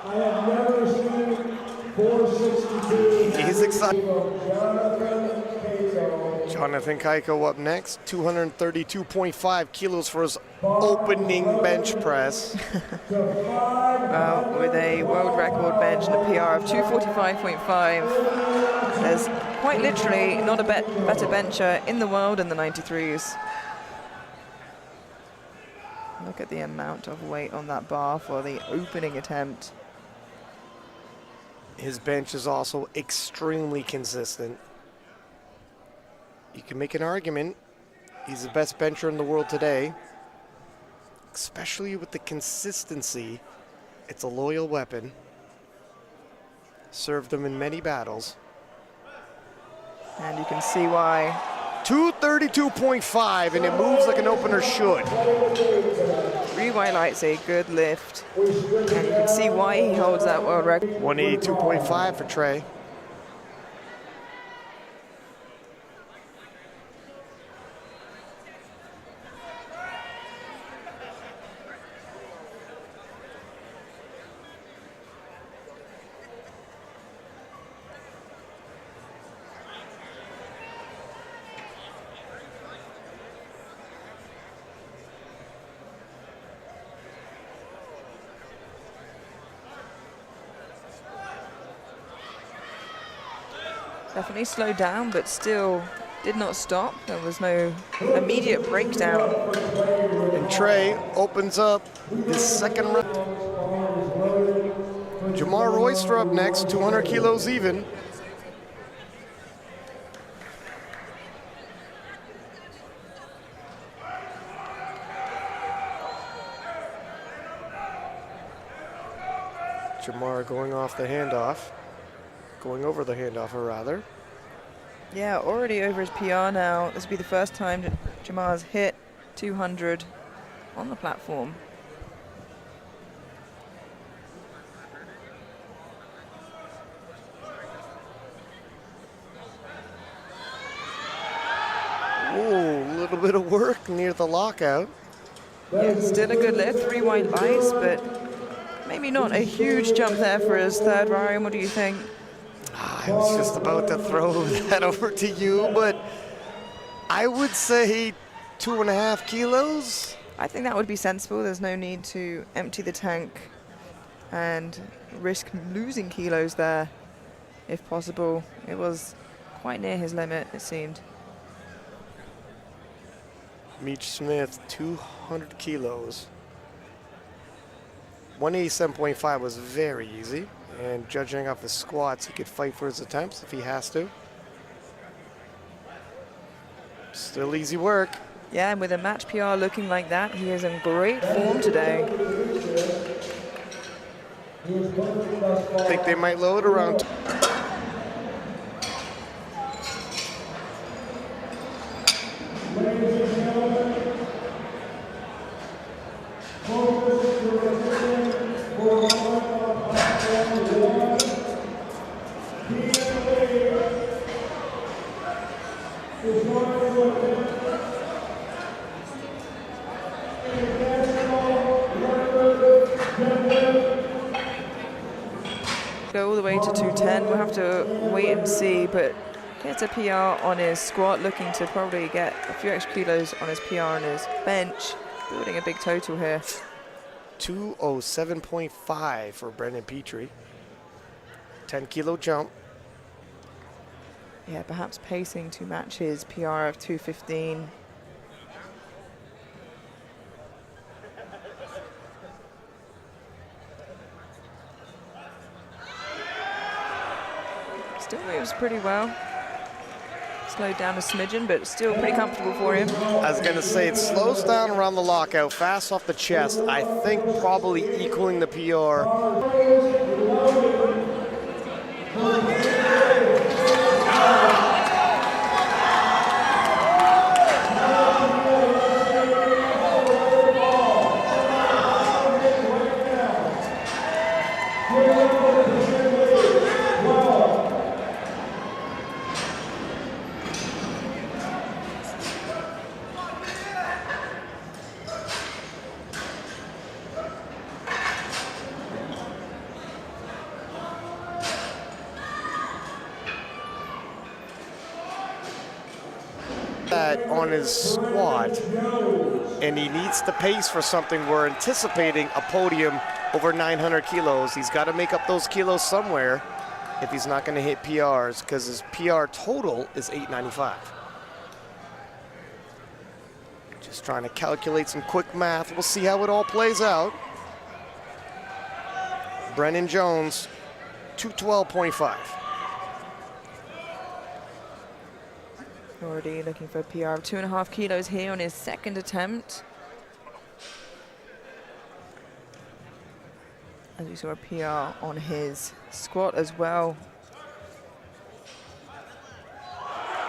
[SPEAKER 3] I have never seen 462.
[SPEAKER 1] He's excited.
[SPEAKER 3] Jonathan Cato.
[SPEAKER 1] Jonathan Kaiko up next, 232.5 kilos for his opening bench press.
[SPEAKER 2] Well, with a world record bench and a PR of 245.5, there's quite literally not a better bencher in the world in the 93s. Look at the amount of weight on that bar for the opening attempt.
[SPEAKER 1] His bench is also extremely consistent. You can make an argument he's the best bencher in the world today, especially with the consistency. It's a loyal weapon. Served him in many battles.
[SPEAKER 2] And you can see why.
[SPEAKER 1] 232.5, and it moves like an opener should.
[SPEAKER 2] 3 white lights, a good lift. And you can see why he holds that world record.
[SPEAKER 1] 182.5 for Trey.
[SPEAKER 2] Definitely slowed down, but still did not stop. There was no immediate breakdown.
[SPEAKER 1] And Trey opens up his second round. Jamar Royster up next, 200 kilos even. Jamar going off the handoff. Going over the handoff, or rather.
[SPEAKER 2] Yeah, already over his PR now. This will be the first time that Jamar's hit 200 on the platform.
[SPEAKER 1] Ooh, a little bit of work near the lockout.
[SPEAKER 2] Yeah, still a good lift, 3 white lights, but maybe not a huge jump there for his third. Ryan, what do you think?
[SPEAKER 1] I was just about to throw that over to you, but I would say 2.5 kilos.
[SPEAKER 2] I think that would be sensible. There's no need to empty the tank and risk losing kilos there if possible. It was quite near his limit, it seemed.
[SPEAKER 1] Meech Smith, 200 kilos. 187.5 was very easy. And judging off his squats, he could fight for his attempts if he has to. Still easy work.
[SPEAKER 2] Yeah, and with a match PR looking like that, he is in great form today.
[SPEAKER 1] I think they might load around.
[SPEAKER 2] Go all the way to 210. We'll have to wait and see, but gets a PR on his squat, looking to probably get a few extra kilos on his PR on his bench, building a big total here.
[SPEAKER 1] 207.5 for Brendan Petrie. 10 kilo jump.
[SPEAKER 2] Yeah, perhaps pacing to match his PR of 215. Still moves pretty well. Slowed down a smidgen, but still pretty comfortable for him.
[SPEAKER 1] I was going to say, it slows down around the lockout, fast off the chest. I think probably equaling the PR. that on his squat, and he needs the pace for something. We're anticipating a podium over 900 kilos. He's got to make up those kilos somewhere if he's not going to hit PRs, because his PR total is 895. Just trying to calculate some quick math. We'll see how it all plays out. Brennan Jones, 212.5.
[SPEAKER 2] Already looking for a PR of 2.5 kilos here on his second attempt. As we saw a PR on his squat as well.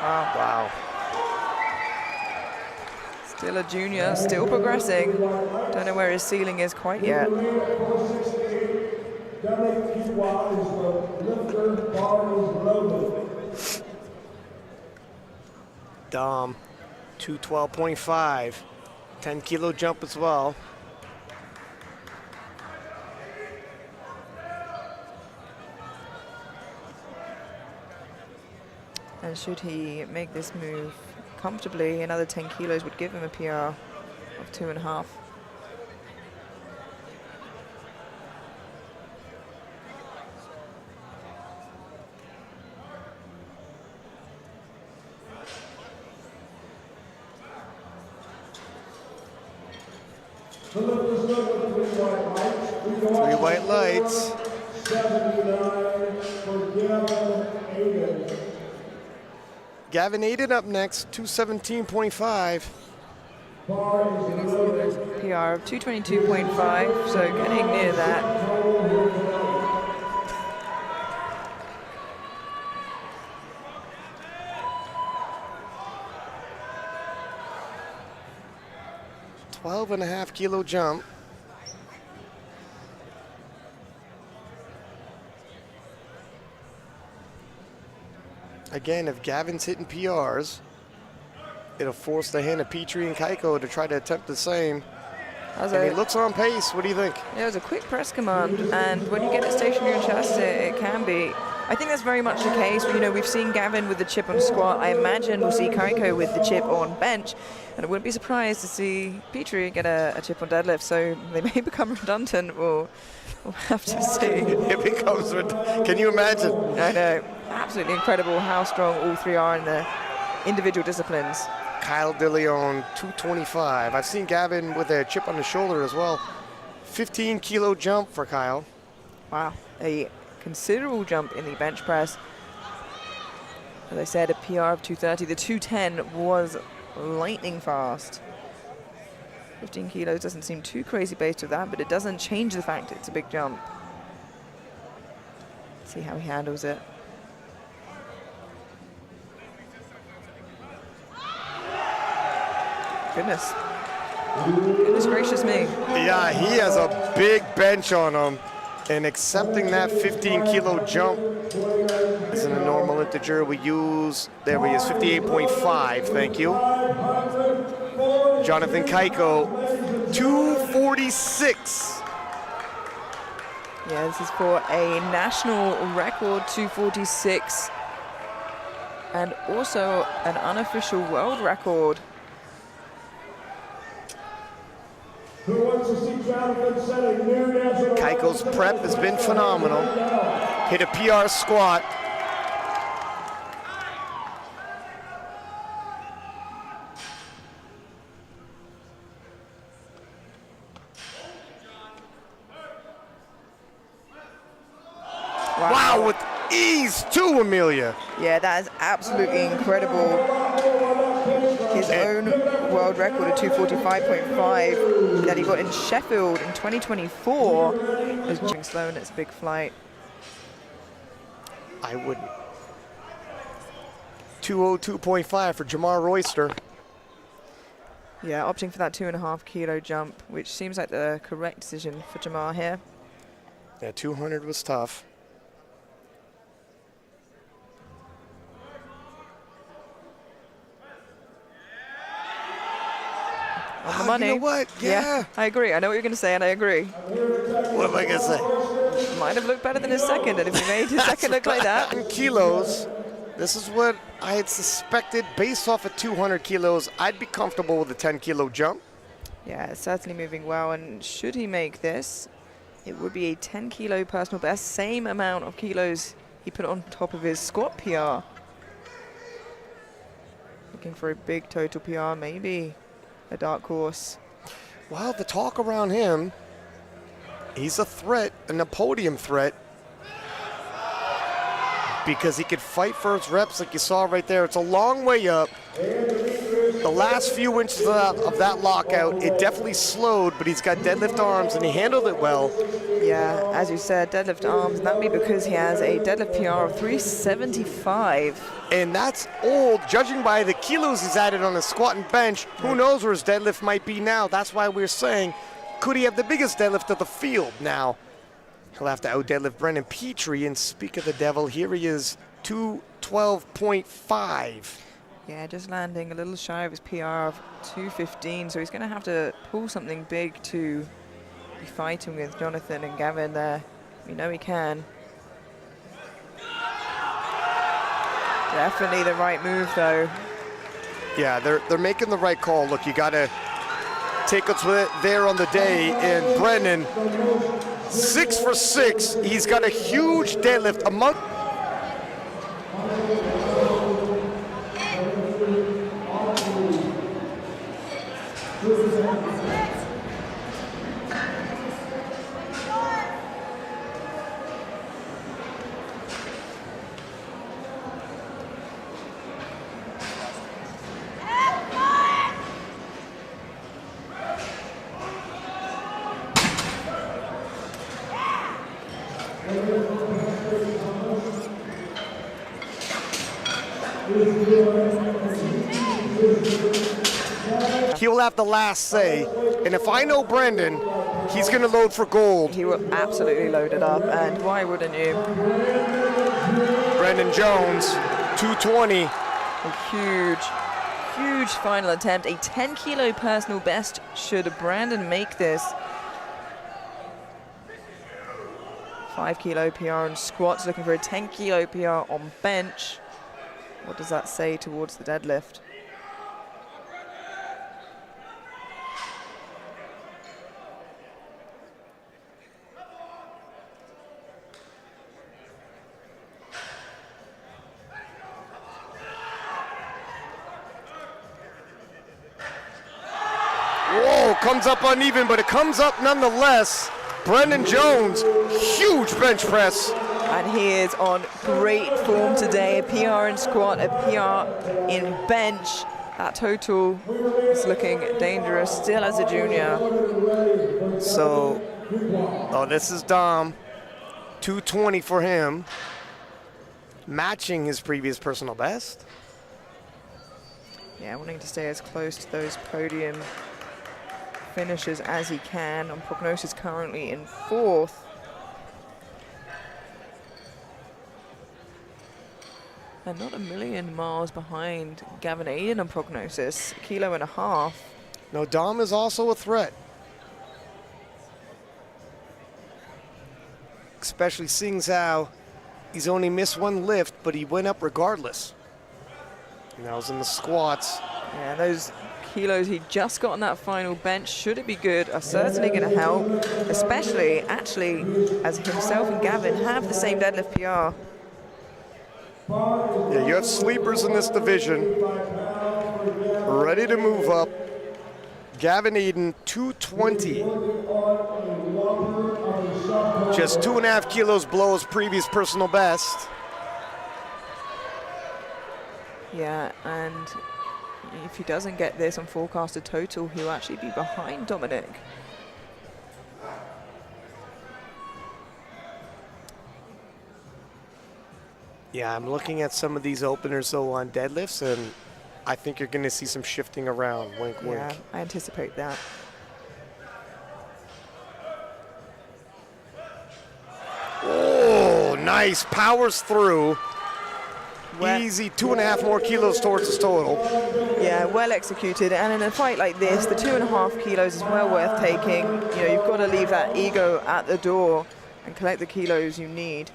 [SPEAKER 2] Wow.
[SPEAKER 1] Wow.
[SPEAKER 2] Still a junior, still progressing. Don't know where his ceiling is quite yet.
[SPEAKER 1] Dom, 212.5. 10 kilo jump as well.
[SPEAKER 2] And should he make this move comfortably, another 10 kilos would give him a PR of 2.5.
[SPEAKER 1] Three white lights.
[SPEAKER 3] 79 for Gavin Aiden.
[SPEAKER 1] Gavin Aiden up next, 217.5.
[SPEAKER 2] PR of 222.5, so getting near that.
[SPEAKER 1] 12.5 kilo jump. Again, if Gavin's hitting PRs, it'll force the hand of Petrie and Kaiko to try to attempt the same. And he looks on pace. What do you think?
[SPEAKER 2] Yeah, it was a quick press command, and when you get it stationary on chest, it can be. I think that's very much the case. You know, we've seen Gavin with the chip on squat. I imagine we'll see Kaiko with the chip on bench, and I wouldn't be surprised to see Petrie get a chip on deadlift. So they may become redundant. We'll have to see.
[SPEAKER 1] It becomes. Can you imagine?
[SPEAKER 2] I know. Absolutely incredible how strong all three are in the individual disciplines.
[SPEAKER 1] Kyle DeLeon, 225. I've seen Gavin with a chip on the shoulder as well. 15 kilo jump for Kyle.
[SPEAKER 2] Wow, a considerable jump in the bench press. As I said, a PR of 230. The 210 was lightning fast. 15 kilos doesn't seem too crazy based on that, but it doesn't change the fact it's a big jump. See how he handles it. Goodness gracious me.
[SPEAKER 1] Yeah, he has a big bench on him, and accepting that 15 kilo jump isn't a normal integer. We use, there he is, 58.5, thank you. Jonathan Kaiko, 246.
[SPEAKER 2] Yeah, this is for a national record, 246, and also an unofficial world record.
[SPEAKER 3] Who wants to see Jonathan set a new national
[SPEAKER 1] Kaiko's prep has been phenomenal. Hit a PR squat. Wow, with ease too, Amelia.
[SPEAKER 2] Yeah, that is absolutely incredible. His own world record of 245.5 that he got in Sheffield in 2024 is jumping slow, and it's a big flight.
[SPEAKER 1] I wouldn't. 202.5 for Jamar Royster.
[SPEAKER 2] Yeah, opting for that 2.5 kilo jump, which seems like the correct decision for Jamar here.
[SPEAKER 1] Yeah, 200 was tough.
[SPEAKER 2] On the money.
[SPEAKER 1] You know what? Yeah.
[SPEAKER 2] I agree. I know what you're going to say, and I agree.
[SPEAKER 1] What am I going to say?
[SPEAKER 2] Might have looked better than his second, and if he made his second look like that.
[SPEAKER 1] 10 kilos. This is what I had suspected based off of 200 kilos. I'd be comfortable with a 10-kilo jump.
[SPEAKER 2] Yeah, it's certainly moving well, and should he make this, it would be a 10-kilo personal best, same amount of kilos he put on top of his squat PR. Looking for a big total PR, maybe a dark horse.
[SPEAKER 1] Well, the talk around him, he's a threat, and a podium threat, because he could fight for his reps like you saw right there. It's a long way up. The last few inches of that lockout, it definitely slowed, but he's got deadlift arms, and he handled it well.
[SPEAKER 2] Yeah, as you said, deadlift arms, and that would be because he has a deadlift PR of 375.
[SPEAKER 1] And that's old, judging by the kilos he's added on his squat and bench. Who knows where his deadlift might be now? That's why we're saying, could he have the biggest deadlift of the field now? He'll have to out-deadlift Brendan Petrie, and speak of the devil, here he is, 212.5.
[SPEAKER 2] Yeah, just landing a little shy of his PR of 215, so he's going to have to pull something big to be fighting with Jonathan and Gavin there. We know he can. Definitely the right move, though.
[SPEAKER 1] Yeah, they're making the right call. Look, you got to take what's there on the day, and Brendan, 6 for 6. He's got a huge deadlift, a month. He will have the last say, and if I know Brendan, he's going to load for gold.
[SPEAKER 2] He will absolutely load it up, and why wouldn't you?
[SPEAKER 1] Brendan Jones, 220.
[SPEAKER 2] A huge final attempt. A 10-kilo personal best should Brandon make this. 5-kilo PR on squats, looking for a 10-kilo PR on bench. What does that say towards the deadlift?
[SPEAKER 1] Whoa, comes up uneven, but it comes up nonetheless. Brendan Jones, huge bench press.
[SPEAKER 2] And he is on great form today. A PR in squat, a PR in bench. That total is looking dangerous still as a junior.
[SPEAKER 1] So, oh, this is Dom. 220 for him, matching his previous personal best.
[SPEAKER 2] Yeah, wanting to stay as close to those podium finishes as he can. On prognosis currently in 4th. And not a million miles behind Gavin Aiden on prognosis, 1.5 kilos.
[SPEAKER 1] No, Dom is also a threat. Especially seeing as how he's only missed one lift, but he went up regardless. And that was in the squats.
[SPEAKER 2] Yeah, those kilos he just got on that final bench, should it be good, are certainly going to help, especially actually as himself and Gavin have the same deadlift PR.
[SPEAKER 1] Yeah, you have sleepers in this division, ready to move up. Gavin Eden, 220. Just 2.5 kilos below his previous personal best.
[SPEAKER 2] Yeah, and if he doesn't get this on forecasted total, he'll actually be behind Dominic.
[SPEAKER 1] Yeah, I'm looking at some of these openers, though, on deadlifts, and I think you're going to see some shifting around. Wink, wink.
[SPEAKER 2] Yeah, I anticipate that.
[SPEAKER 1] Oh, nice. Powers through.
[SPEAKER 2] Well,
[SPEAKER 1] easy 2.5 more kilos towards his total.
[SPEAKER 2] Yeah, well executed. And in a fight like this, the 2.5 kilos is well worth taking. You know, you've got to leave that ego at the door and collect the kilos you need.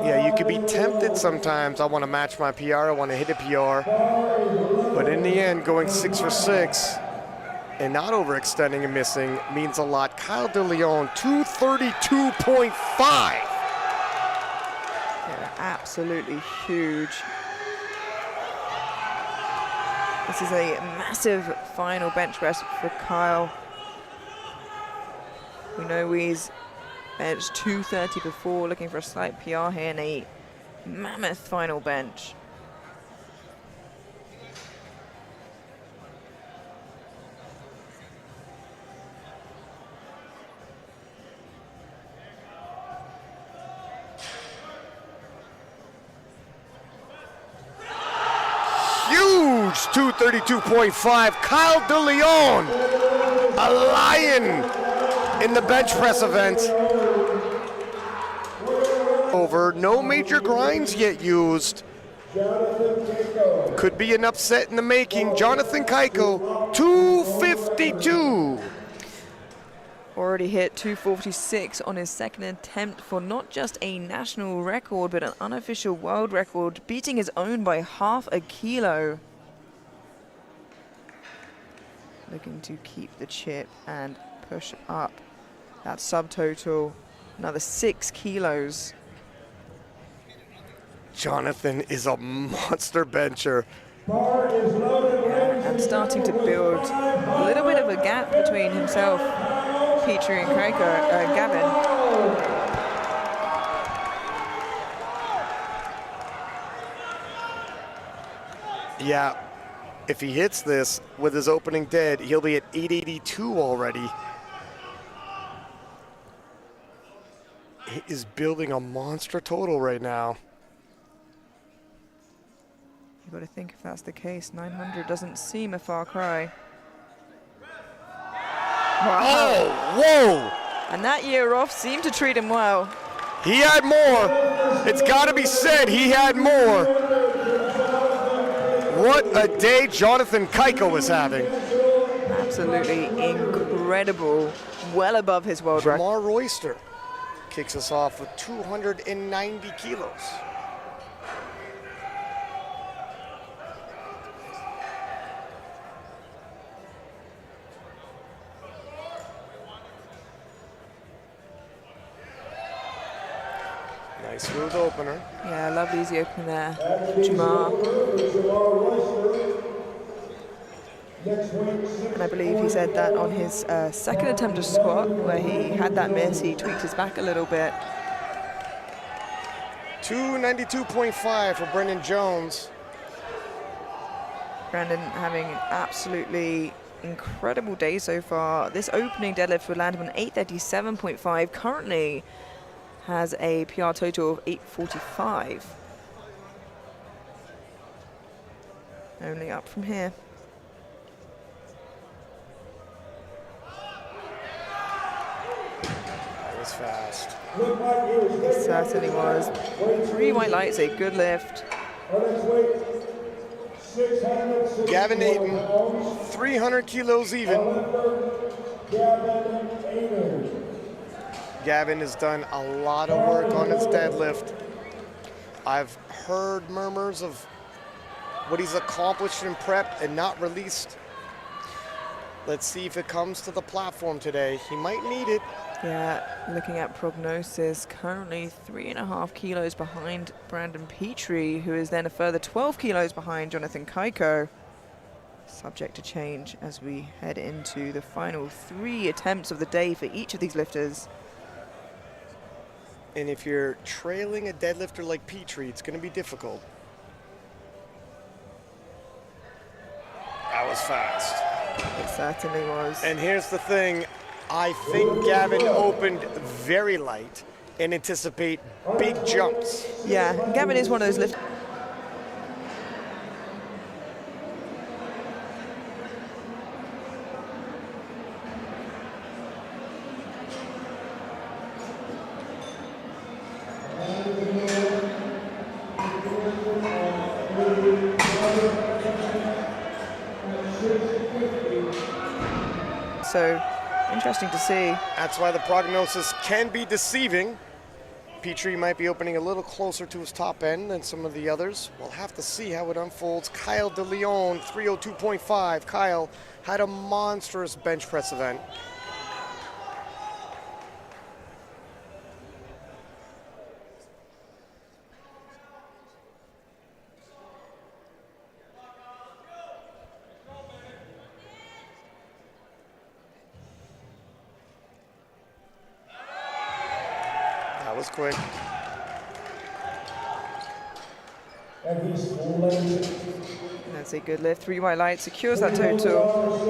[SPEAKER 1] Yeah, you could be tempted sometimes. I want to match my PR, I want to hit a PR. But in the end, going 6 for 6 and not overextending and missing means a lot. Kyle DeLeon, 232.5.
[SPEAKER 2] Yeah, absolutely huge. This is a massive final bench press for Kyle. We know he's benched 230 before, looking for a slight PR here in a mammoth final bench.
[SPEAKER 1] Huge 232.5. Kyle DeLeon, a lion in the bench press event. Over, no major grinds yet used. Could be an upset in the making. Jonathan Keiko, 252.
[SPEAKER 2] Already hit 246 on his second attempt for not just a national record, but an unofficial world record, beating his own by half a kilo. Looking to keep the chip and push up that subtotal another 6 kilos.
[SPEAKER 1] Jonathan is a monster bencher.
[SPEAKER 2] And starting to build a little bit of a gap between himself, Petrie and Gavin.
[SPEAKER 1] Yeah, if he hits this with his opening dead, he'll be at 882 already. He is building a monster total right now.
[SPEAKER 2] You've got to think if that's the case. 900 doesn't seem a far cry. Wow.
[SPEAKER 1] Oh, whoa!
[SPEAKER 2] And that year off seemed to treat him well.
[SPEAKER 1] He had more. It's got to be said, he had more. What a day Jonathan Keiko was having.
[SPEAKER 2] Absolutely incredible. Well above his world record.
[SPEAKER 1] Jamar Royster kicks us off with 290 kilos. Nice smooth opener.
[SPEAKER 2] Yeah, lovely easy opening there. Jamar. And I believe he said that on his second attempt to squat, where he had that miss, he tweaked his back a little bit.
[SPEAKER 1] 292.5 for Brendan Jones.
[SPEAKER 2] Brandon having an absolutely incredible day so far. This opening deadlift would land him on 837.5. Currently has a PR total of 845. Only up from here.
[SPEAKER 1] That was fast.
[SPEAKER 2] It certainly was. 3 white lights, a good lift.
[SPEAKER 1] Gavin Ayton, 300 kilos even. Gavin has done a lot of work on his deadlift. I've heard murmurs of what he's accomplished in prep and not released. Let's see if it comes to the platform today. He might need it.
[SPEAKER 2] Yeah, looking at prognosis, currently 3.5 kilos behind Brandon Petrie, who is then a further 12 kilos behind Jonathan Keiko. Subject to change as we head into the final 3 attempts of the day for each of these lifters.
[SPEAKER 1] And if you're trailing a deadlifter like Petrie, it's going to be difficult. That was fast.
[SPEAKER 2] It certainly was.
[SPEAKER 1] And here's the thing. I think Gavin opened very light and anticipate big jumps.
[SPEAKER 2] Yeah, Gavin is one of those lifters. So interesting to see.
[SPEAKER 1] That's why the prognosis can be deceiving. Petrie might be opening a little closer to his top end than some of the others. We'll have to see how it unfolds. Kyle De Leon, 302.5. Kyle had a monstrous bench press event. That was quick.
[SPEAKER 2] That's a good lift. 3 white light secures that total.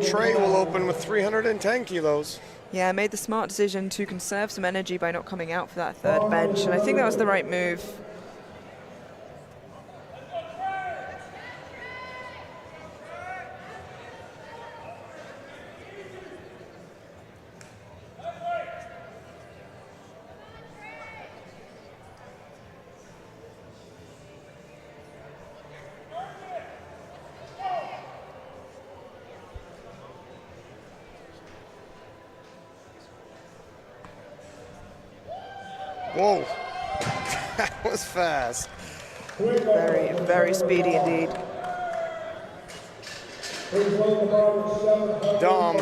[SPEAKER 1] Trey will open with 310 kilos.
[SPEAKER 2] Yeah, made the smart decision to conserve some energy by not coming out for that third bench, and I think that was the right move.
[SPEAKER 1] Whoa, that was fast.
[SPEAKER 2] Very, very speedy indeed.
[SPEAKER 1] Dom.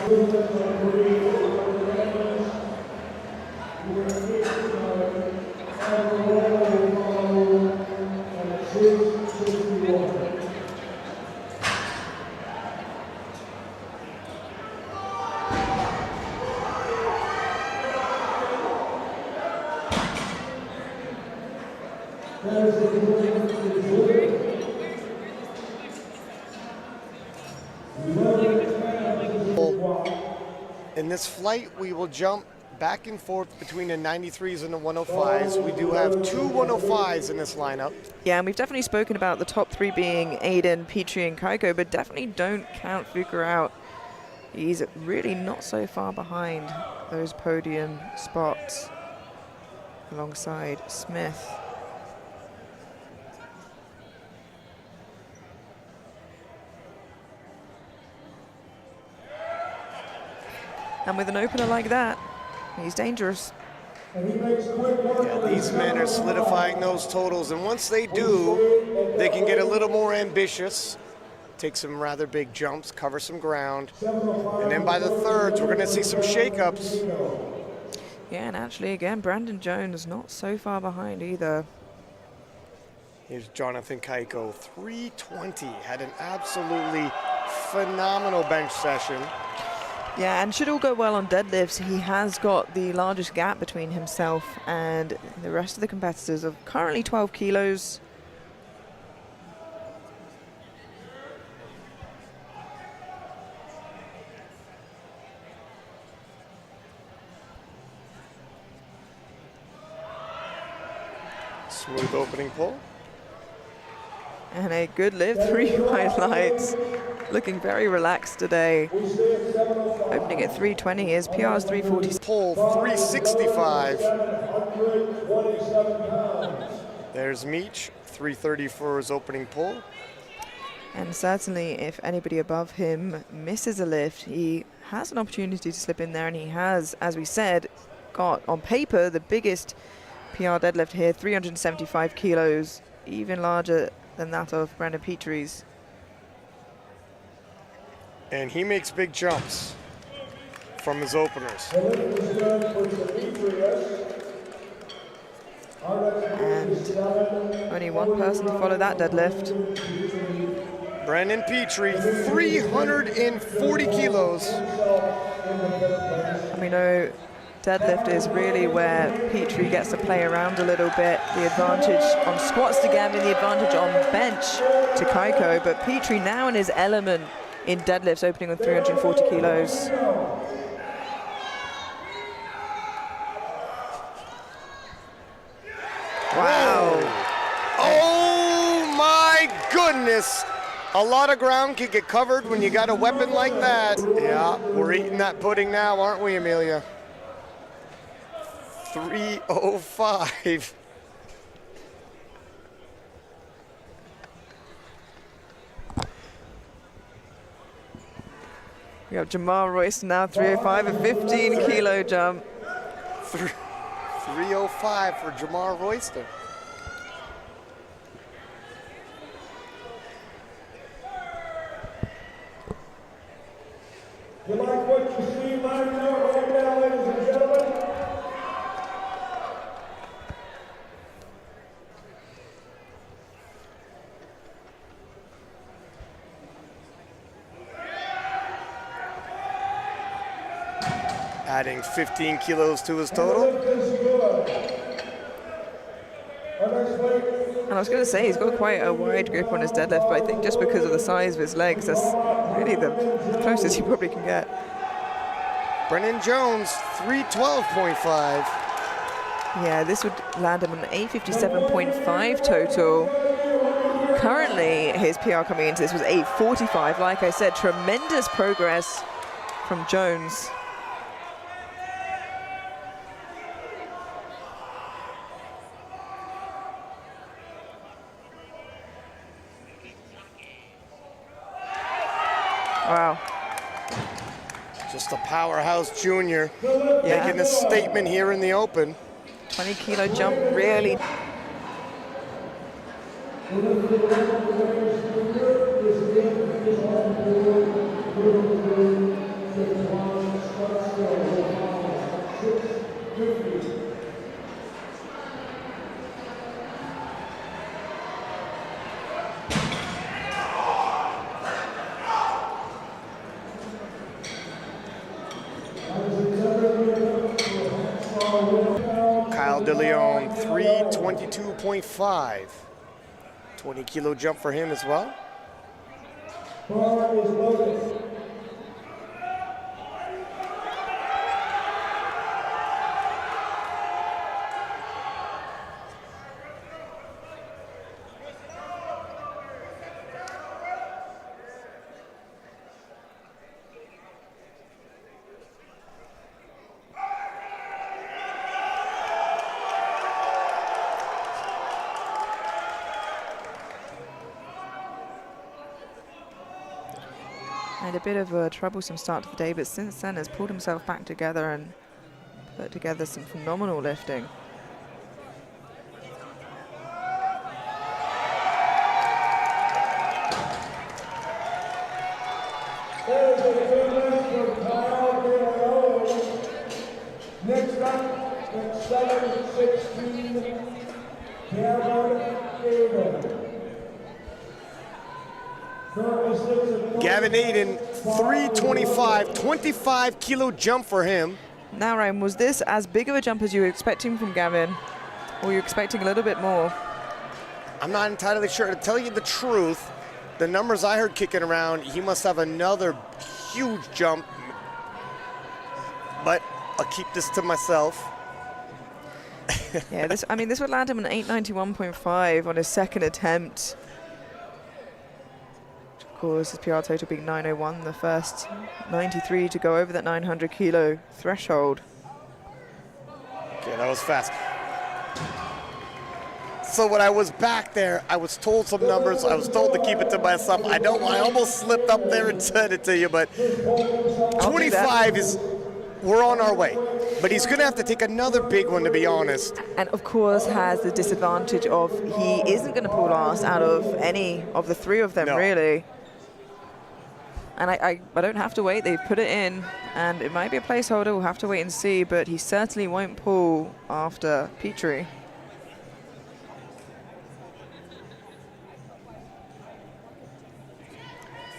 [SPEAKER 1] In this flight, we will jump back and forth between the 93s and the 105s. We do have 2 105s in this lineup.
[SPEAKER 2] Yeah, and we've definitely spoken about the top 3 being Aiden, Petrie, and Kaiko, but definitely don't count Fuka out. He's really not so far behind those podium spots alongside Smith. And with an opener like that, he's dangerous.
[SPEAKER 1] Yeah, these men are solidifying those totals, and once they do, they can get a little more ambitious, take some rather big jumps, cover some ground, and then by the thirds, we're going to see some shakeups.
[SPEAKER 2] Yeah, and actually, again, Brandon Jones not so far behind either.
[SPEAKER 1] Here's Jonathan Kaiko, 320, had an absolutely phenomenal bench session.
[SPEAKER 2] Yeah, and should all go well on deadlifts. He has got the largest gap between himself and the rest of the competitors of currently 12 kilos.
[SPEAKER 1] Smooth opening pull.
[SPEAKER 2] And a good lift, 3 white lights. Looking very relaxed today. Opening at 320, his PR is 340.
[SPEAKER 1] Pull 365. There's Meach, 330 for his opening pull.
[SPEAKER 2] And certainly if anybody above him misses a lift, he has an opportunity to slip in there, and he has, as we said, got on paper the biggest PR deadlift here, 375 kilos, even larger than that of Brandon Petrie's.
[SPEAKER 1] And he makes big jumps from his openers.
[SPEAKER 2] And only one person to follow that deadlift.
[SPEAKER 1] Brandon Petrie, 340 kilos.
[SPEAKER 2] And we know deadlift is really where Petrie gets to play around a little bit. The advantage on squats to Gavin, the advantage on bench to Kaiko, but Petrie now in his element in deadlifts, opening with 340 kilos. Wow.
[SPEAKER 1] Oh my goodness. A lot of ground can get covered when you got a weapon like that. Yeah, we're eating that pudding now, aren't we, Amelia? 305.
[SPEAKER 2] We have Jamal Royce now, 305, a 15-kilo jump.
[SPEAKER 1] 305 for Jamar Royster.
[SPEAKER 3] You like what you see lining up right now, ladies and gentlemen?
[SPEAKER 1] Adding 15 kilos to his total.
[SPEAKER 2] And I was going to say, he's got quite a wide grip on his deadlift, but I think just because of the size of his legs, that's really the closest he probably can get.
[SPEAKER 1] Brennan Jones, 312.5.
[SPEAKER 2] Yeah, this would land him an 857.5 total. Currently, his PR coming into this was 845. Like I said, tremendous progress from Jones. Wow.
[SPEAKER 1] Just a powerhouse junior,
[SPEAKER 2] Yeah.
[SPEAKER 1] making a statement here in the open.
[SPEAKER 2] 20-kilo jump, really.
[SPEAKER 1] Kyle DeLeon, 322.5. 20-kilo jump for him as well.
[SPEAKER 3] Bar is loaded.
[SPEAKER 2] Had a bit of a troublesome start to the day, but since then has pulled himself back together and put together some phenomenal lifting.
[SPEAKER 3] There's a good lift from Kyle DeLeon. Next up, at 7:16, Gavin Aiden.
[SPEAKER 1] Gavin Aiden, 325, 25-kilo jump for him.
[SPEAKER 2] Now, Ryan, was this as big of a jump as you were expecting from Gavin, or were you expecting a little bit more?
[SPEAKER 1] I'm not entirely sure. To tell you the truth, the numbers I heard kicking around, he must have another huge jump. But I'll keep this to myself.
[SPEAKER 2] Yeah, this would land him an 891.5 on his second attempt. Of course, his PR total being 901, the first 93 to go over that 900-kilo threshold.
[SPEAKER 1] Okay, that was fast. So when I was back there, I was told some numbers. I was told to keep it to myself. I almost slipped up there and said it to you, but 25 is, we're on our way. But he's gonna have to take another big one, to be honest.
[SPEAKER 2] And of course has the disadvantage of he isn't gonna pull last out of any of the three of them,
[SPEAKER 1] No.
[SPEAKER 2] really. And I don't have to wait, they've put it in, and it might be a placeholder, we'll have to wait and see, but he certainly won't pull after Petrie.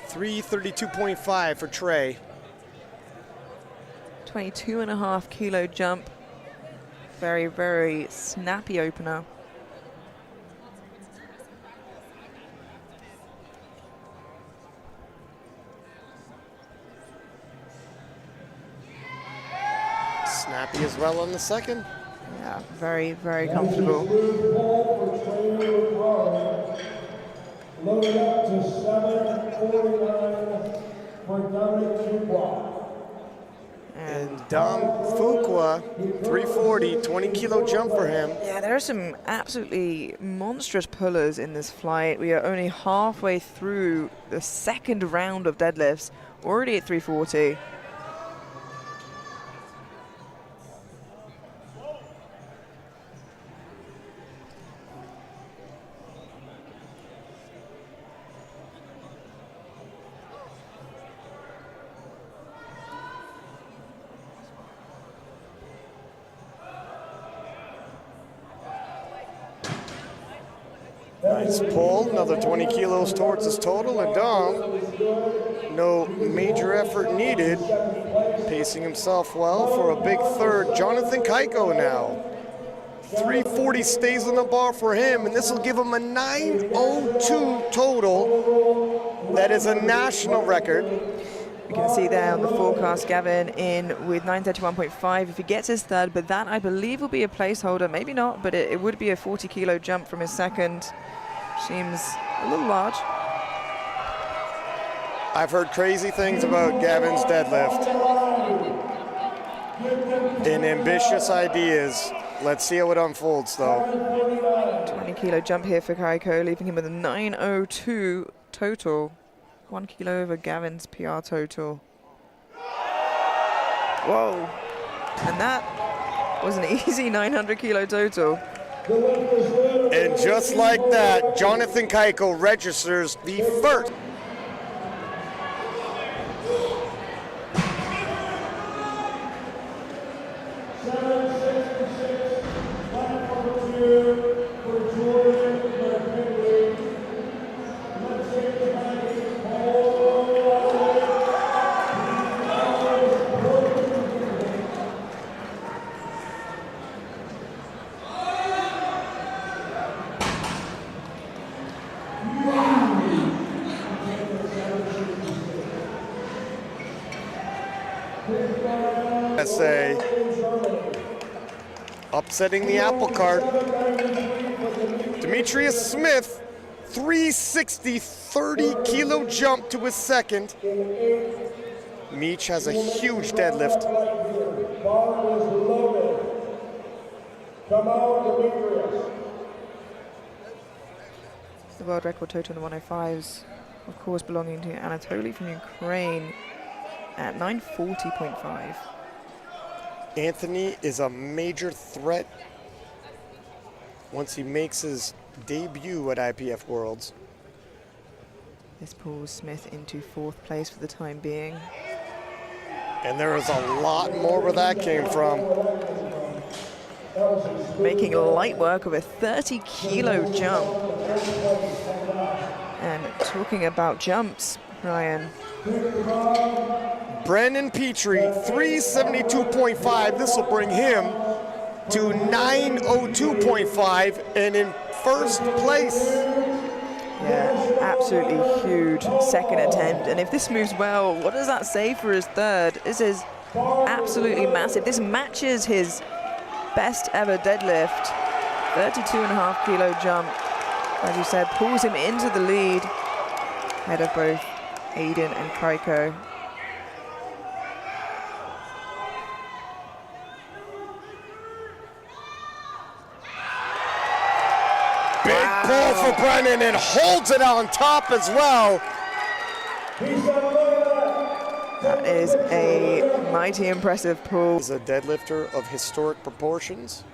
[SPEAKER 1] $332.5 for Trey.
[SPEAKER 2] 22.5-kilo jump. Very, very snappy opener.
[SPEAKER 1] Snappy as well on the second.
[SPEAKER 2] Yeah, very, very comfortable.
[SPEAKER 3] Loaded up to 7:49 for Dominic Dubois.
[SPEAKER 2] And
[SPEAKER 1] Dom Fuqua, 340, 20-kilo jump for him.
[SPEAKER 2] Yeah, there are some absolutely monstrous pullers in this flight. We are only halfway through the second round of deadlifts, already at 340.
[SPEAKER 1] Nice pull, another 20 kilos towards his total, and Dom, no major effort needed, pacing himself well for a big third. Jonathan Kaiko now. 340 stays on the bar for him, and this will give him a 902 total. That is a national record.
[SPEAKER 2] You can see there on the forecast, Gavin in with 931.5 if he gets his third, but that I believe will be a placeholder. Maybe not, but it would be a 40-kilo jump from his second. Seems a little large.
[SPEAKER 1] I've heard crazy things about Gavin's deadlift and ambitious ideas. Let's see how it unfolds, though.
[SPEAKER 2] 20-kilo jump here for Kaiko, leaving him with a 902 total. 1 kilo over Gavin's PR total. Whoa. And that was an easy 900-kilo total.
[SPEAKER 1] And just like that, Jonathan Kaiko registers the first. Upsetting the apple cart. Demetrius Smith, 360, 30-kilo jump to his second. Meech has a huge deadlift.
[SPEAKER 2] The world record total in the 105s, of course, belonging to Anatoly from Ukraine at 940.5.
[SPEAKER 1] Anthony is a major threat once he makes his debut at IPF Worlds.
[SPEAKER 2] This pulls Smith into fourth place for the time being.
[SPEAKER 1] And there is a lot more where that came from.
[SPEAKER 2] Making light work of a 30-kilo jump. And talking about jumps, Ryan.
[SPEAKER 1] Brandon Petrie, 372.5. This will bring him to 902.5 and in first place.
[SPEAKER 2] Yeah, absolutely huge second attempt. And if this moves well, what does that say for his third? This is absolutely massive. This matches his best ever deadlift. 32.5-kilo jump. As you said, pulls him into the lead ahead of both Aiden and Kaiko.
[SPEAKER 1] Big pull for Brennan and holds it on top as well.
[SPEAKER 2] That is a mighty impressive pull.
[SPEAKER 1] He's a deadlifter of historic proportions.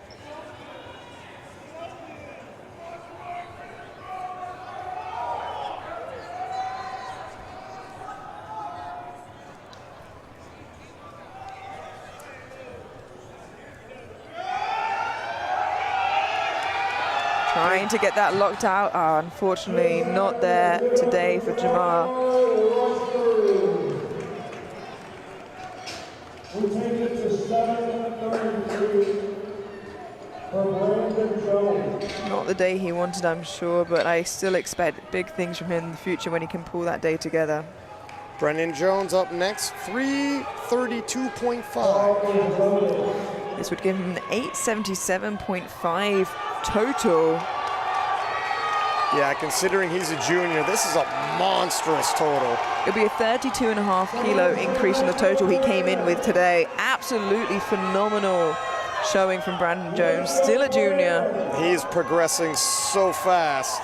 [SPEAKER 2] Trying to get that locked out. Oh, unfortunately, not there today for Jamar.
[SPEAKER 3] We take it to 7:33 for Brandon Jones.
[SPEAKER 2] Not the day he wanted, I'm sure, but I still expect big things from him in the future when he can pull that day together.
[SPEAKER 1] Brennan Jones up next, 332.5.
[SPEAKER 2] This would give him an 877.5 total.
[SPEAKER 1] Yeah, considering he's a junior, this is a monstrous total.
[SPEAKER 2] It'll be a 32.5 kilo increase in the total he came in with today. Absolutely phenomenal showing from Brandon Jones, still a junior.
[SPEAKER 1] He's progressing so fast.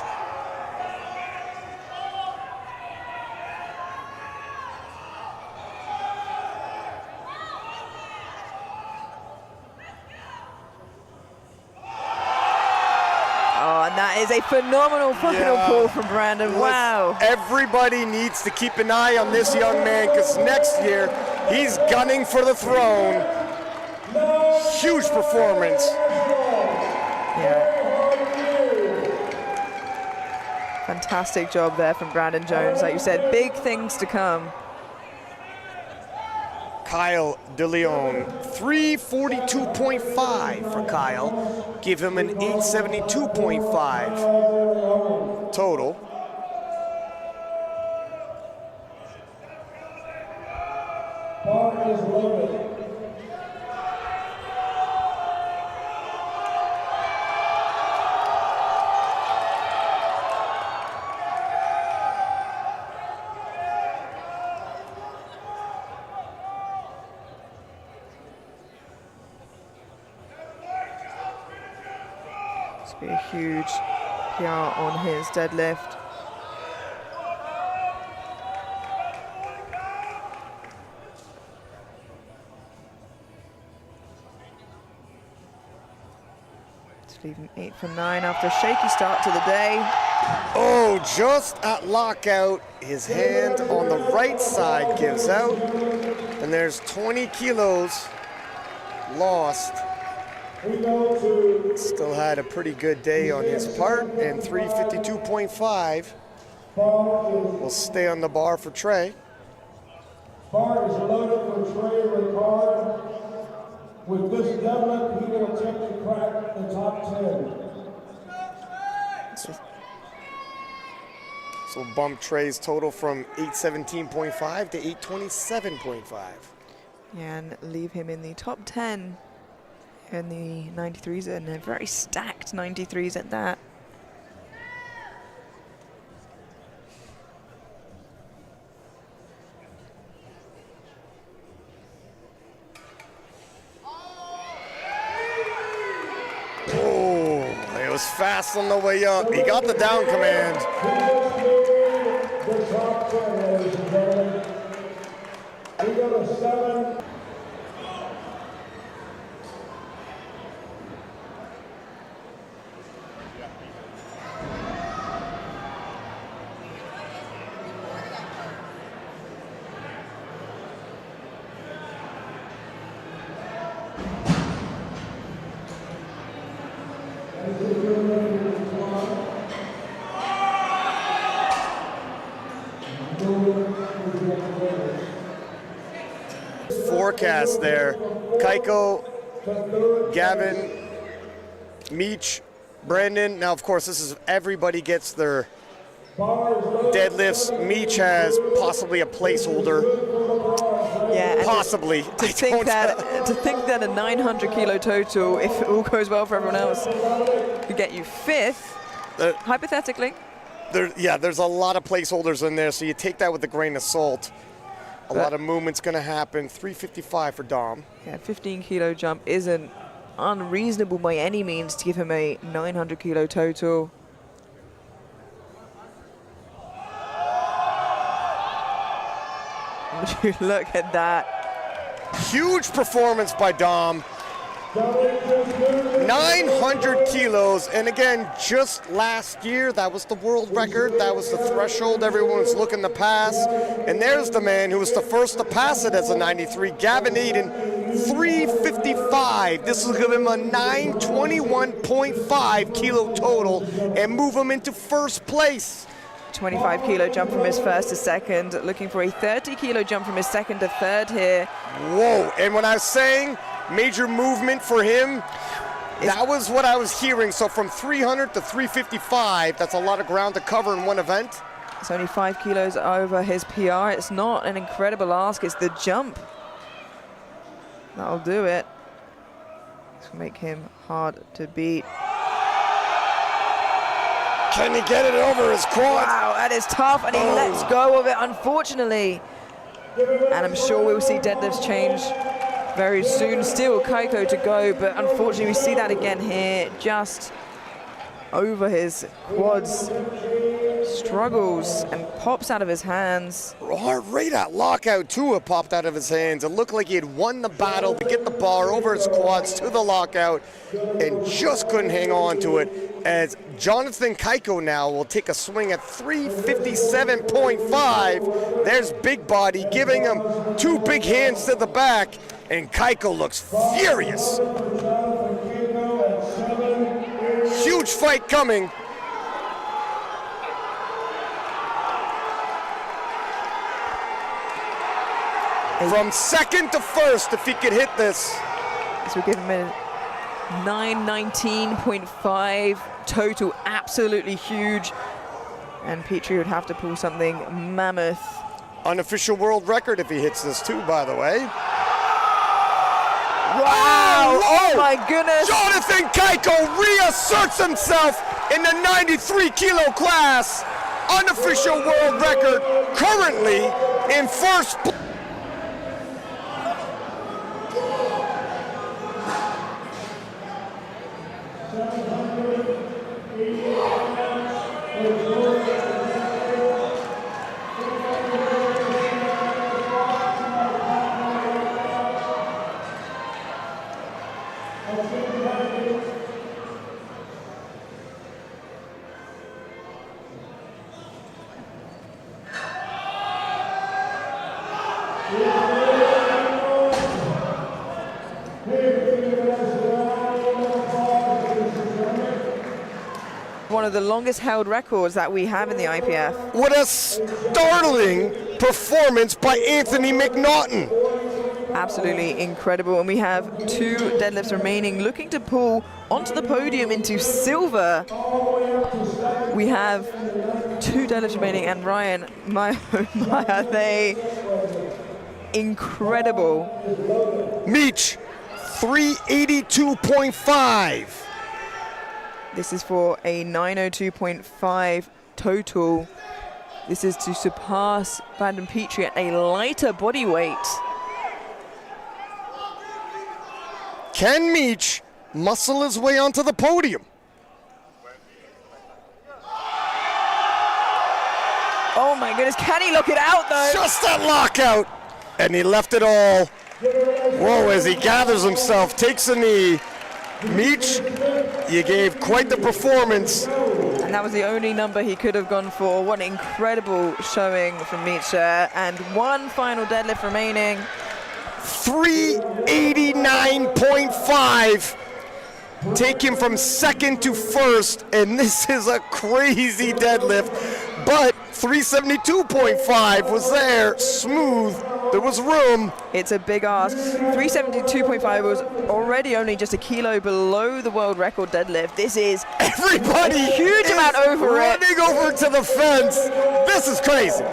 [SPEAKER 2] And that is a phenomenal pull from Brandon. Wow.
[SPEAKER 1] Everybody needs to keep an eye on this young man because next year he's gunning for the throne. Huge performance.
[SPEAKER 2] Yeah. Fantastic job there from Brandon Jones. Like you said, big things to come.
[SPEAKER 1] Kyle DeLeon, 342.5 for Kyle. Give him an 872.5 total.
[SPEAKER 3] Bar is loaded.
[SPEAKER 2] Be a huge PR on his deadlift. To leave him 8 for 9 after a shaky start to the day.
[SPEAKER 1] Oh, just at lockout, his hand on the right side gives out, and there's 20 kilos lost. Still had a pretty good day on his part, and 352.5 will stay on the bar for Trey.
[SPEAKER 3] Bar is loaded for Trey Ricard. With this deadlift, he will attempt to crack the top 10.
[SPEAKER 1] So bump Trey's total from 817.5 to 827.5.
[SPEAKER 2] And leave him in the top 10 in the 93s, and a very stacked 93s at that.
[SPEAKER 1] Oh, it was fast on the way up. He got the down command.
[SPEAKER 3] The top 10, ladies and gentlemen. We go to 7.
[SPEAKER 1] Forecast there. Kaiko, Gavin, Meech, Brandon. Now, of course, this is everybody gets their deadlifts. Meech has possibly a placeholder.
[SPEAKER 2] Yeah, and
[SPEAKER 1] Possibly.
[SPEAKER 2] to think that a 900 kilo total, if it all goes well for everyone else, could get you 5th, hypothetically.
[SPEAKER 1] There's a lot of placeholders in there, so you take that with a grain of salt. A lot of movement's going to happen. 355 for Dom.
[SPEAKER 2] Yeah, 15 kilo jump isn't unreasonable by any means to give him a 900 kilo total. Look at that.
[SPEAKER 1] Huge performance by Dom. 900 kilos, and again, just last year, that was the world record. That was the threshold everyone was looking to pass. And there's the man who was the first to pass it as a 93, Gavin Eden, 355. This will give him a 921.5 kilo total and move him into first place.
[SPEAKER 2] 25 kilo jump from his first to second, looking for a 30 kilo jump from his second to third here.
[SPEAKER 1] Whoa, and when I was saying major movement for him, that was what I was hearing. So from 300 to 355, that's a lot of ground to cover in one event.
[SPEAKER 2] It's only 5 kilos over his PR. It's not an incredible ask, it's the jump that'll do it. It's gonna make him hard to beat.
[SPEAKER 1] Can he get it over his quad?
[SPEAKER 2] Wow, that is tough, and he lets go of it, unfortunately. And I'm sure we'll see deadlifts change very soon. Still Kaiko to go, but unfortunately we see that again here, just over his quads. Struggles and pops out of his hands.
[SPEAKER 1] Right at lockout too, it popped out of his hands. It looked like he had won the battle to get the bar over his quads to the lockout and just couldn't hang on to it, as Jonathan Kaiko now will take a swing at 357.5. There's Big Body giving him 2 big hands to the back, and Kaiko looks furious. Huge fight coming. From second to first, if he could hit this.
[SPEAKER 2] So we'll give him a 919.5 total, absolutely huge. And Petrie would have to pull something mammoth.
[SPEAKER 1] Unofficial world record if he hits this too, by the way.
[SPEAKER 2] Wow! Oh my goodness!
[SPEAKER 1] Jonathan Kaiko reasserts himself in the 93 kilo class. Unofficial world record, currently in first place.
[SPEAKER 2] One of the longest held records that we have in the IPF.
[SPEAKER 1] What a startling performance by Anthony McNaughton.
[SPEAKER 2] Absolutely incredible. And we have 2 deadlifts remaining, looking to pull onto the podium into silver. We have 2 deadlifts remaining, and Ryan, my are they incredible.
[SPEAKER 1] Meech, 382.5.
[SPEAKER 2] This is for a 902.5 total. This is to surpass Brandon Petrie at a lighter body weight.
[SPEAKER 1] Can Meech muscle his way onto the podium?
[SPEAKER 2] Oh my goodness, can he look it out though?
[SPEAKER 1] Just that lockout, and he left it all. Whoa, as he gathers himself, takes a knee. Meech, you gave quite the performance.
[SPEAKER 2] And that was the only number he could have gone for. What an incredible showing from Meech. And 1 final deadlift remaining.
[SPEAKER 1] 389.5. Take him from second to first, and this is a crazy deadlift. But 372.5 was there, smooth. There was room.
[SPEAKER 2] It's a big ask. 372.5 was already only just a kilo below the world record deadlift. This is
[SPEAKER 1] Everybody
[SPEAKER 2] a huge amount over
[SPEAKER 1] running
[SPEAKER 2] it.
[SPEAKER 1] over to the fence. This is crazy.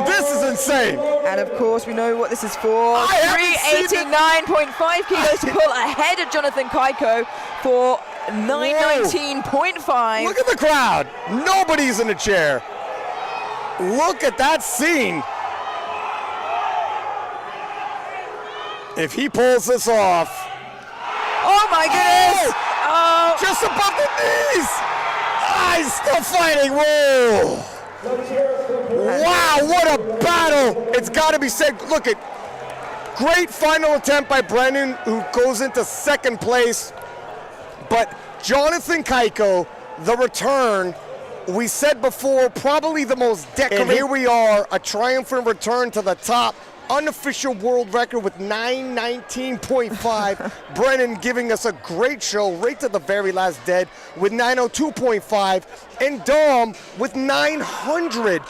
[SPEAKER 1] This is insane.
[SPEAKER 2] And of course, we know what this is for.
[SPEAKER 1] I haven't seen
[SPEAKER 2] 389.5 kilos to pull ahead of Jonathan Kaiko for 919.5.
[SPEAKER 1] Look at the crowd. Nobody's in a chair. Look at that scene. If he pulls this off.
[SPEAKER 2] Oh my goodness! Oh.
[SPEAKER 1] Just above the knees. Ah, he's still fighting. Whoa. Wow, what a battle. It's got to be said. Look at great final attempt by Brendan, who goes into second place. But Jonathan Kaiko, the return, we said before, probably the most decorated. And here we are, a triumphant return to the top. Unofficial world record with 919.5. Brennan giving us a great show right to the very last dead with 902.5. And Dom with 900.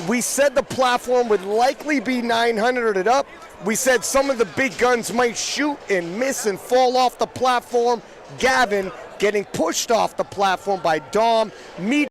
[SPEAKER 1] We said the platform would likely be 900 and up. We said some of the big guns might shoot and miss and fall off the platform. Gavin getting pushed off the platform by Dom.